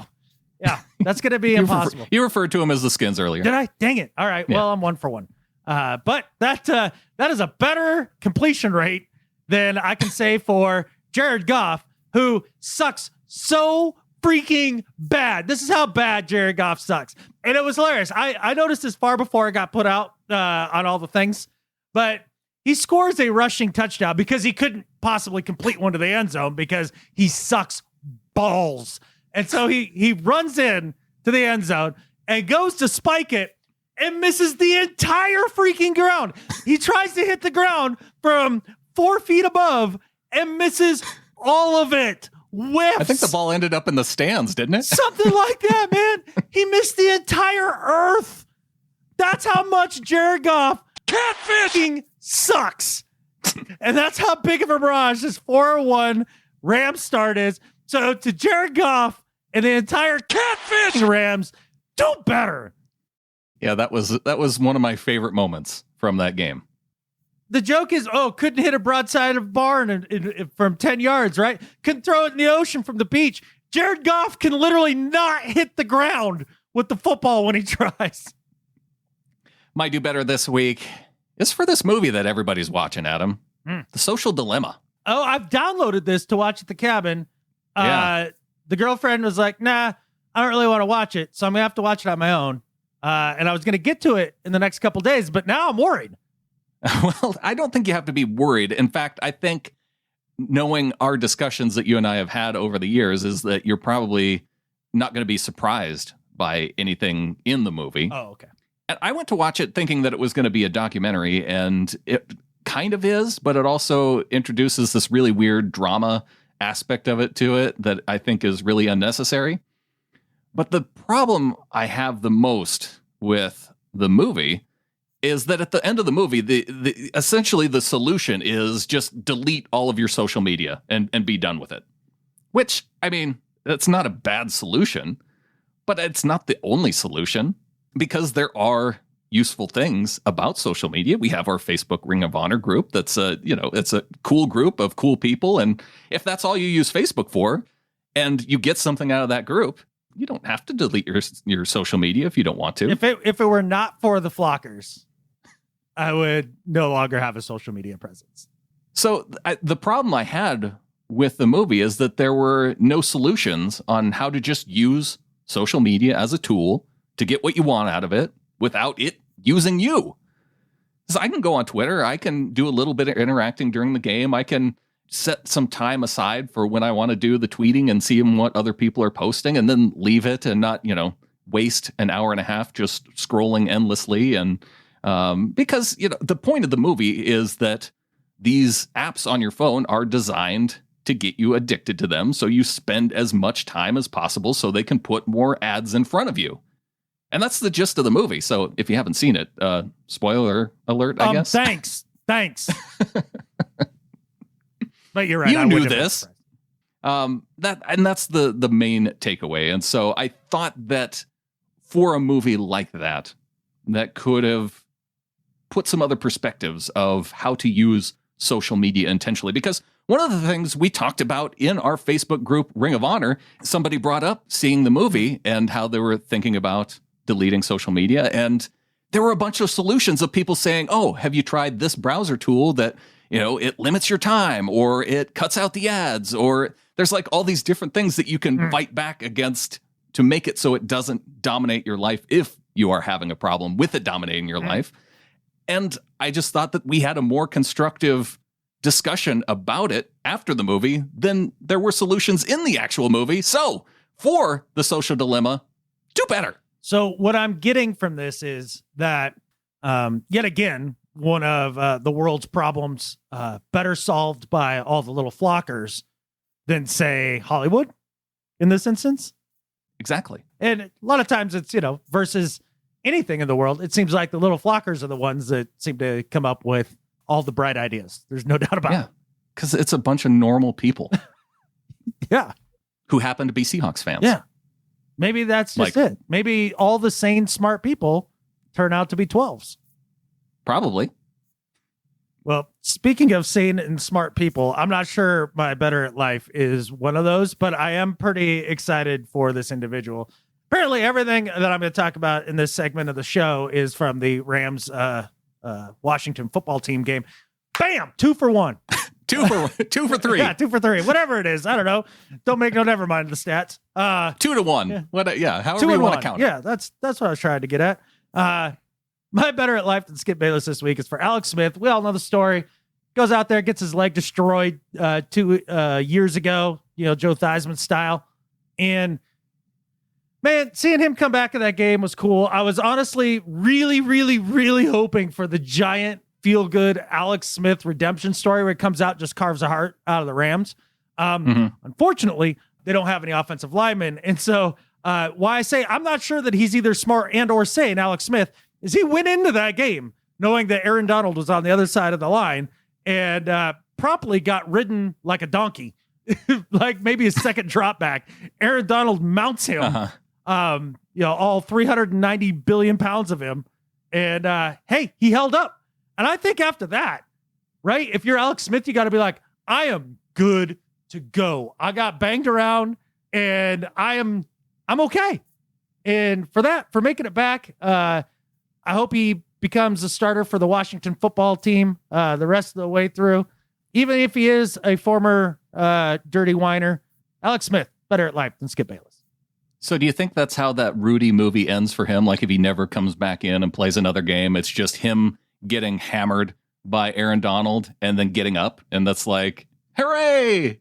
Yeah, that's going to be impossible. You referred to him as the Skins earlier. Did I? Dang it. All right. Yeah. Well, I'm 1 for 1. But that is a better completion rate than I can say for Jared Goff, who sucks so freaking bad. This is how bad Jared Goff sucks. And it was hilarious. I noticed this far before it got put out on all the things, but he scores a rushing touchdown because he couldn't possibly complete one to the end zone because he sucks balls. And so he runs in to the end zone and goes to spike it and misses the entire freaking ground. He tries to hit the ground from 4 feet above and misses all of it. Whiffs. I think the ball ended up in the stands, didn't it? Something like that, man. He missed the entire earth. That's how much Jared Goff catfishing sucks. And that's how big of a mirage this 4-1 Rams start is. So to Jared Goff and the entire catfish Rams, do better. Yeah, that was one of my favorite moments from that game. The joke is, couldn't hit a broadside of a barn from 10 yards, right? Couldn't throw it in the ocean from the beach. Jared Goff can literally not hit the ground with the football when he tries. My do better this week is for this movie that everybody's watching, Adam. The Social Dilemma. Oh, I've downloaded this to watch at the cabin. Yeah. The girlfriend was like, nah, I don't really want to watch it, so I'm going to have to watch it on my own. And I was going to get to it in the next couple days, but now I'm worried. Well, I don't think you have to be worried. In fact, I think knowing our discussions that you and I have had over the years is that you're probably not going to be surprised by anything in the movie. Oh, okay. And I went to watch it thinking that it was going to be a documentary, and it kind of is, but it also introduces this really weird drama aspect of it to it that I think is really unnecessary. But the problem I have the most with the movie is that at the end of the movie, the essentially the solution is just delete all of your social media and be done with it. Which, I mean, that's not a bad solution, but it's not the only solution because there are useful things about social media. We have our Facebook Ring of Honor group. It's a cool group of cool people. And if that's all you use Facebook for and you get something out of that group, You don't have to delete your social media if you don't want to. If it were not for the Flockers, I would no longer have a social media presence. So the problem I had with the movie is that there were no solutions on how to just use social media as a tool to get what you want out of it without it using you. So I can go on Twitter. I can do a little bit of interacting during the game. I can set some time aside for when I want to do the tweeting and see what other people are posting and then leave it and not, waste an hour and a half just scrolling endlessly. And because, the point of the movie is that these apps on your phone are designed to get you addicted to them. So you spend as much time as possible so they can put more ads in front of you. And that's the gist of the movie. So if you haven't seen it, spoiler alert, I guess. Thanks. But you're right. You knew this. That's the main takeaway. And so I thought that for a movie like that could have put some other perspectives of how to use social media intentionally. Because one of the things we talked about in our Facebook group, Ring of Honor, somebody brought up seeing the movie and how they were thinking about deleting social media. And there were a bunch of solutions of people saying, oh, have you tried this browser tool that, it limits your time or it cuts out the ads, or there's like all these different things that you can fight back against to make it so it doesn't dominate your life if you are having a problem with it dominating your life. And I just thought that we had a more constructive discussion about it after the movie than there were solutions in the actual movie. So for the social dilemma, do better. So what I'm getting from this is that, yet again, one of the world's problems better solved by all the little flockers than, say, Hollywood in this instance. Exactly. And a lot of times it's, versus anything in the world, it seems like the little flockers are the ones that seem to come up with all the bright ideas. There's no doubt about it. Because it's a bunch of normal people. Yeah. Who happen to be Seahawks fans. Yeah. Maybe that's just it. Maybe all the sane, smart people turn out to be 12s. Probably. Well, speaking of sane and smart people, I'm not sure my Better at Life is one of those, but I am pretty excited for this individual. Apparently, everything that I'm going to talk about in this segment of the show is from the Rams Washington football team game. Bam! 2 for 1. 2 for 3. Yeah, 2 for 3. Whatever it is. I don't know. Don't make no never mind the stats. 2 to 1. Yeah. However you want to count it. Yeah, that's what I was trying to get at. My Better at Life than Skip Bayless this week is for Alex Smith. We all know the story. Goes out there, gets his leg destroyed 2 years ago, Joe Theismann style. And man, seeing him come back in that game was cool. I was honestly really, really, really hoping for the giant feel-good Alex Smith redemption story where he comes out, just carves a heart out of the Rams. Unfortunately, they don't have any offensive linemen. And so why I say I'm not sure that he's either smart and or sane, Alex Smith, is he went into that game knowing that Aaron Donald was on the other side of the line and promptly got ridden like a donkey, like maybe a second drop back. Aaron Donald mounts him, all 390 billion pounds of him. And hey, he held up. And I think after that, right, if you're Alex Smith, you got to be like, I am good to go. I got banged around and I'm okay. And for making it back, I hope he becomes a starter for the Washington football team the rest of the way through. Even if he is a former dirty whiner, Alex Smith, better at life than Skip Bayless. So do you think that's how that Rudy movie ends for him? Like if he never comes back in and plays another game, it's just him getting hammered by Aaron Donald and then getting up. And that's like, hooray.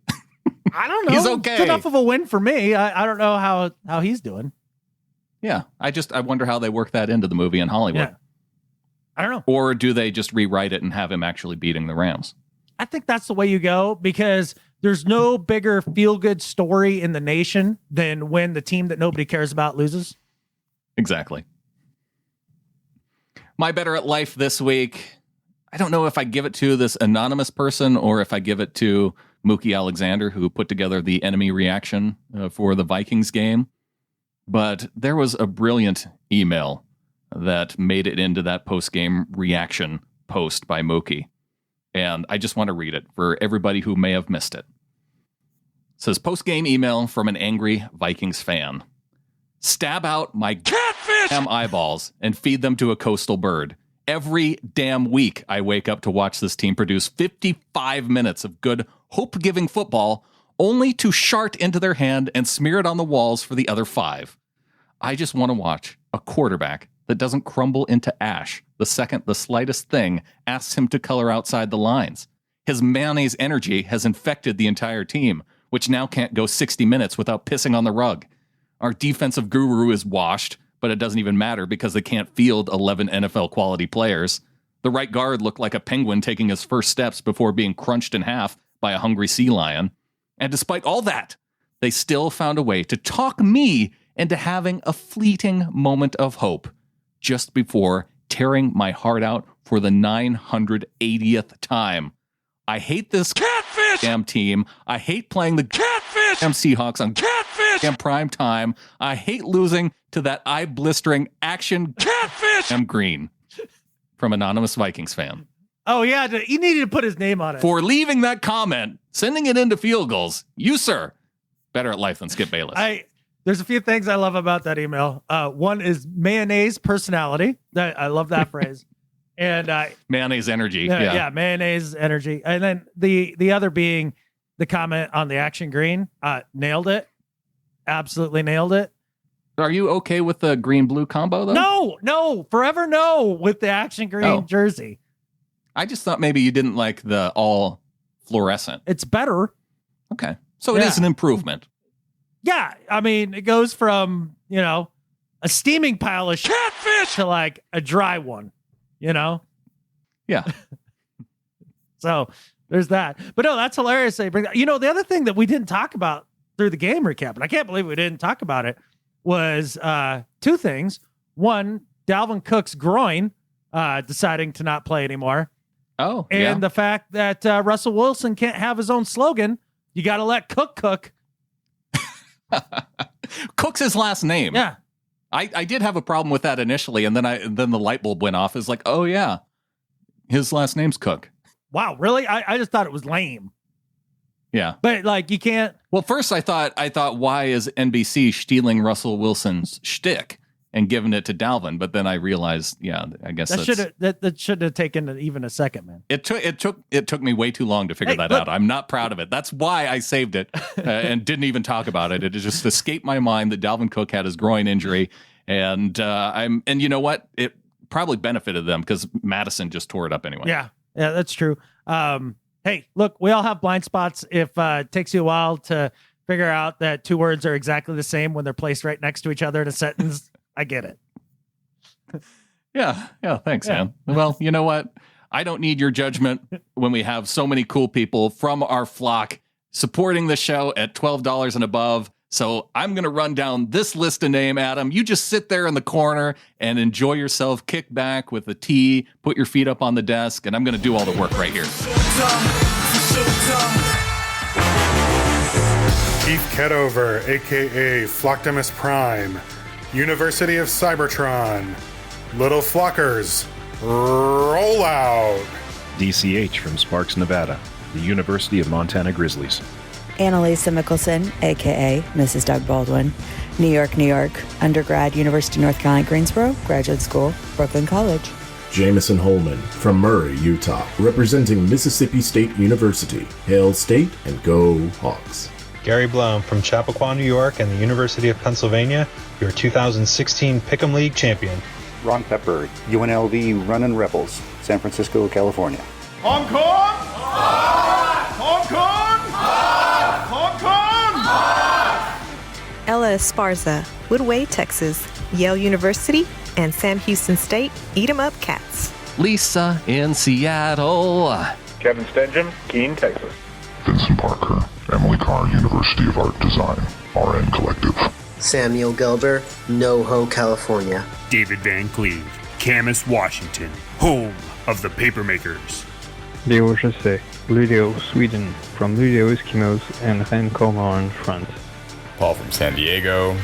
I don't know. He's okay. It's enough of a win for me. I don't know how he's doing. Yeah. I wonder how they work that into the movie in Hollywood. Yeah. I don't know. Or do they just rewrite it and have him actually beating the Rams? I think that's the way you go because there's no bigger feel-good story in the nation than when the team that nobody cares about loses. Exactly. My Better at Life this week, I don't know if I give it to this anonymous person or if I give it to Mookie Alexander, who put together the enemy reaction for the Vikings game. But there was a brilliant email that made it into that post-game reaction post by Mookie. And I just want to read it for everybody who may have missed it. It says, post-game email from an angry Vikings fan. stab out my Catfish! damn eyeballs and feed them to a coastal bird. Every damn week I wake up to watch this team produce 55 minutes of good, hope-giving football, only to shart into their hand and smear it on the walls for the other 5. I just want to watch a quarterback that doesn't crumble into ash the second the slightest thing asks him to color outside the lines. His mayonnaise energy has infected the entire team, which now can't go 60 minutes without pissing on the rug. Our defensive guru is washed, but it doesn't even matter because they can't field 11 NFL quality players. The right guard looked like a penguin taking his first steps before being crunched in half by a hungry sea lion. And despite all that, they still found a way to talk me into having a fleeting moment of hope just before tearing my heart out for the 980th time. I hate this Catfish! damn team. I hate playing the Catfish! damn Seahawks on Catfish! damn prime time. I hate losing to that eye-blistering action Catfish! damn green. From Anonymous Vikings fan. Oh, yeah. He needed to put his name on it. For leaving that comment, sending it into field goals, you, sir, better at life than Skip Bayless. There's a few things I love about that email. One is mayonnaise personality. I love that phrase. And mayonnaise energy. Yeah, mayonnaise energy. And then the other being the comment on the action green. Nailed it. Absolutely nailed it. Are you okay with the green-blue combo, though? No. Forever no with the action green jersey. I just thought maybe you didn't like the all fluorescent. It's better. Okay. So it is an improvement. Yeah. I mean, it goes from, a steaming pile of Catfish! to like a dry one, Yeah. So there's that. But no, that's hilarious. They bring that. The other thing that we didn't talk about through the game recap, and I can't believe we didn't talk about it, was 2 things. One, Dalvin Cook's groin deciding to not play anymore. Oh, and the fact that Russell Wilson can't have his own slogan. You got to let Cook cook. Cook's his last name. Yeah. I did have a problem with that initially, and then the light bulb went off. It's like, oh yeah, his last name's Cook. Wow, really? I just thought it was lame. Yeah, but like you can't. Well, first I thought, why is NBC stealing Russell Wilson's shtick and giving it to Dalvin? But then I realized, I guess that should have taken even a second, man. It took me way too long to figure that out. I'm not proud of it. That's why I saved it and didn't even talk about it. It just escaped my mind that Dalvin Cook had his groin injury, and you know what? It probably benefited them because Madison just tore it up anyway. Yeah, that's true. Hey, look, we all have blind spots. If it takes you a while to figure out that 2 words are exactly the same when they're placed right next to each other in a sentence, I get it. Yeah, thanks, man. Well, you know what? I don't need your judgment when we have so many cool people from our flock supporting the show at $12 and above. So I'm going to run down this list of names, Adam. You just sit there in the corner and enjoy yourself, kick back with a tea, put your feet up on the desk, and I'm going to do all the work right here. Keith Ketover, a.k.a. Flocktimus Prime, University of Cybertron, Little Flockers, roll out. DCH from Sparks, Nevada, the University of Montana Grizzlies. Annalisa Mickelson, a.k.a. Mrs. Doug Baldwin, New York, New York, undergrad, University of North Carolina, Greensboro, graduate school, Brooklyn College. Jameson Holman from Murray, Utah, representing Mississippi State University. Hail State and go Hawks. Gary Blum from Chappaqua, New York, and the University of Pennsylvania, your 2016 Pick'em League champion. Ron Pepper, UNLV Runnin' Rebels, San Francisco, California. Hong Kong! Hong Kong! Hong Kong! Ella Esparza, Woodway, Texas, Yale University, and Sam Houston State, Eat 'em Up Cats. Lisa in Seattle. Kevin Stengham, Keene, Texas. Vincent Parker, Emily Carr, University of Art Design, RN Collective. Samuel Gelber, NoHo, California. David Van Cleve, Camas, Washington, home of the Papermakers. Leo Jesse, Luleå, Sweden, from Luleå Eskimos and Rennes in front. Paul from San Diego.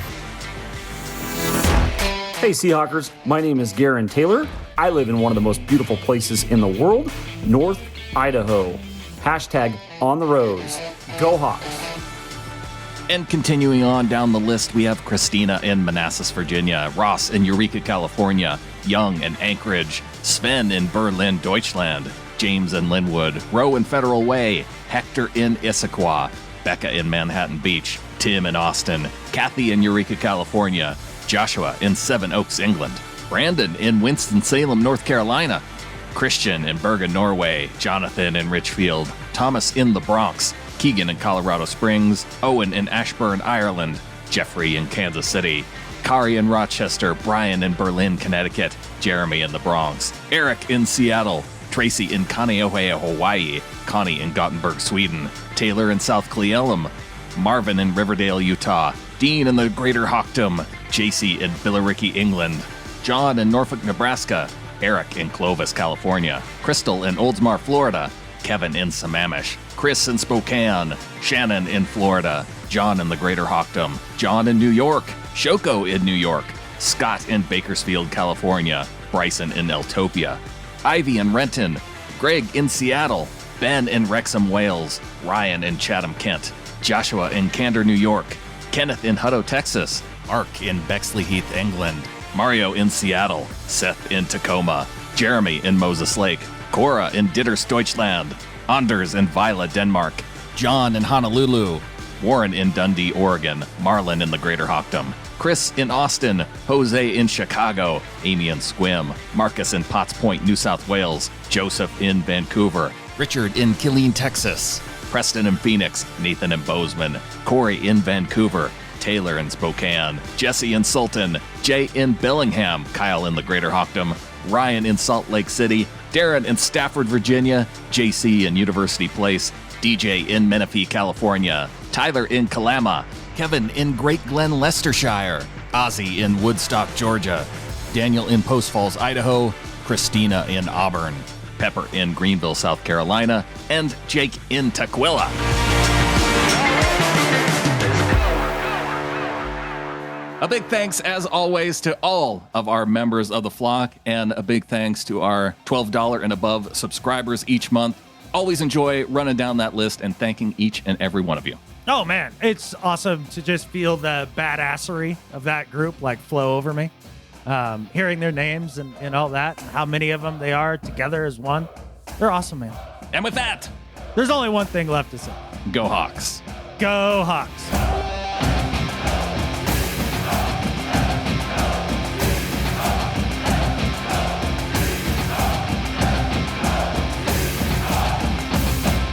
Hey Seahawkers, my name is Garen Taylor. I live in one of the most beautiful places in the world, North Idaho. #OnTheRose. Go Hawks. And continuing on down the list, we have Christina in Manassas, Virginia, Ross in Eureka, California, Young in Anchorage, Sven in Berlin, Deutschland, James in Linwood, Roe in Federal Way, Hector in Issaquah, Becca in Manhattan Beach, Tim in Austin, Kathy in Eureka, California, Joshua in Seven Oaks, England, Brandon in Winston-Salem, North Carolina, Christian in Bergen, Norway, Jonathan in Richfield, Thomas in the Bronx, Keegan in Colorado Springs, Owen in Ashburn, Ireland, Jeffrey in Kansas City, Kari in Rochester, Brian in Berlin, Connecticut, Jeremy in the Bronx, Eric in Seattle, Tracy in Kaneohe, Hawaii, Connie in Gothenburg, Sweden, Taylor in South Cle Elum, Marvin in Riverdale, Utah, Dean in the Greater Hocktum, JC in Billericay, England, John in Norfolk, Nebraska, Eric in Clovis, California, Crystal in Oldsmar, Florida, Kevin in Sammamish, Chris in Spokane, Shannon in Florida, John in the Greater Hocktum, John in New York, Shoko in New York, Scott in Bakersfield, California, Bryson in Eltopia, Ivy in Renton, Greg in Seattle, Ben in Wrexham, Wales, Ryan in Chatham, Kent, Joshua in Candor, New York, Kenneth in Hutto, Texas, Mark in Bexley Heath, England, Mario in Seattle, Seth in Tacoma, Jeremy in Moses Lake, Cora in Ditters, Deutschland, Anders in Vila, Denmark, John in Honolulu, Warren in Dundee, Oregon, Marlon in the Greater Hocktum, Chris in Austin, Jose in Chicago, Amy in Squim, Marcus in Potts Point, New South Wales, Joseph in Vancouver, Richard in Killeen, Texas, Preston in Phoenix, Nathan in Bozeman, Corey in Vancouver, Taylor in Spokane, Jesse in Sultan, Jay in Bellingham, Kyle in the Greater Hocktum, Ryan in Salt Lake City, Darren in Stafford, Virginia, JC in University Place, DJ in Menifee, California, Tyler in Kalama, Kevin in Great Glen, Leicestershire, Ozzy in Woodstock, Georgia, Daniel in Post Falls, Idaho, Christina in Auburn, Pepper in Greenville, South Carolina, and Jake in Tukwila. A big thanks, as always, to all of our members of the flock, and a big thanks to our $12 and above subscribers each month. Always enjoy running down that list and thanking each and every one of you. Oh, man, it's awesome to just feel the badassery of that group like flow over me. Hearing their names and all that, and how many of them they are together as one. They're awesome, man. And with that, there's only one thing left to say. Go Hawks. Go Hawks.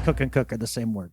Cook and cook are the same word.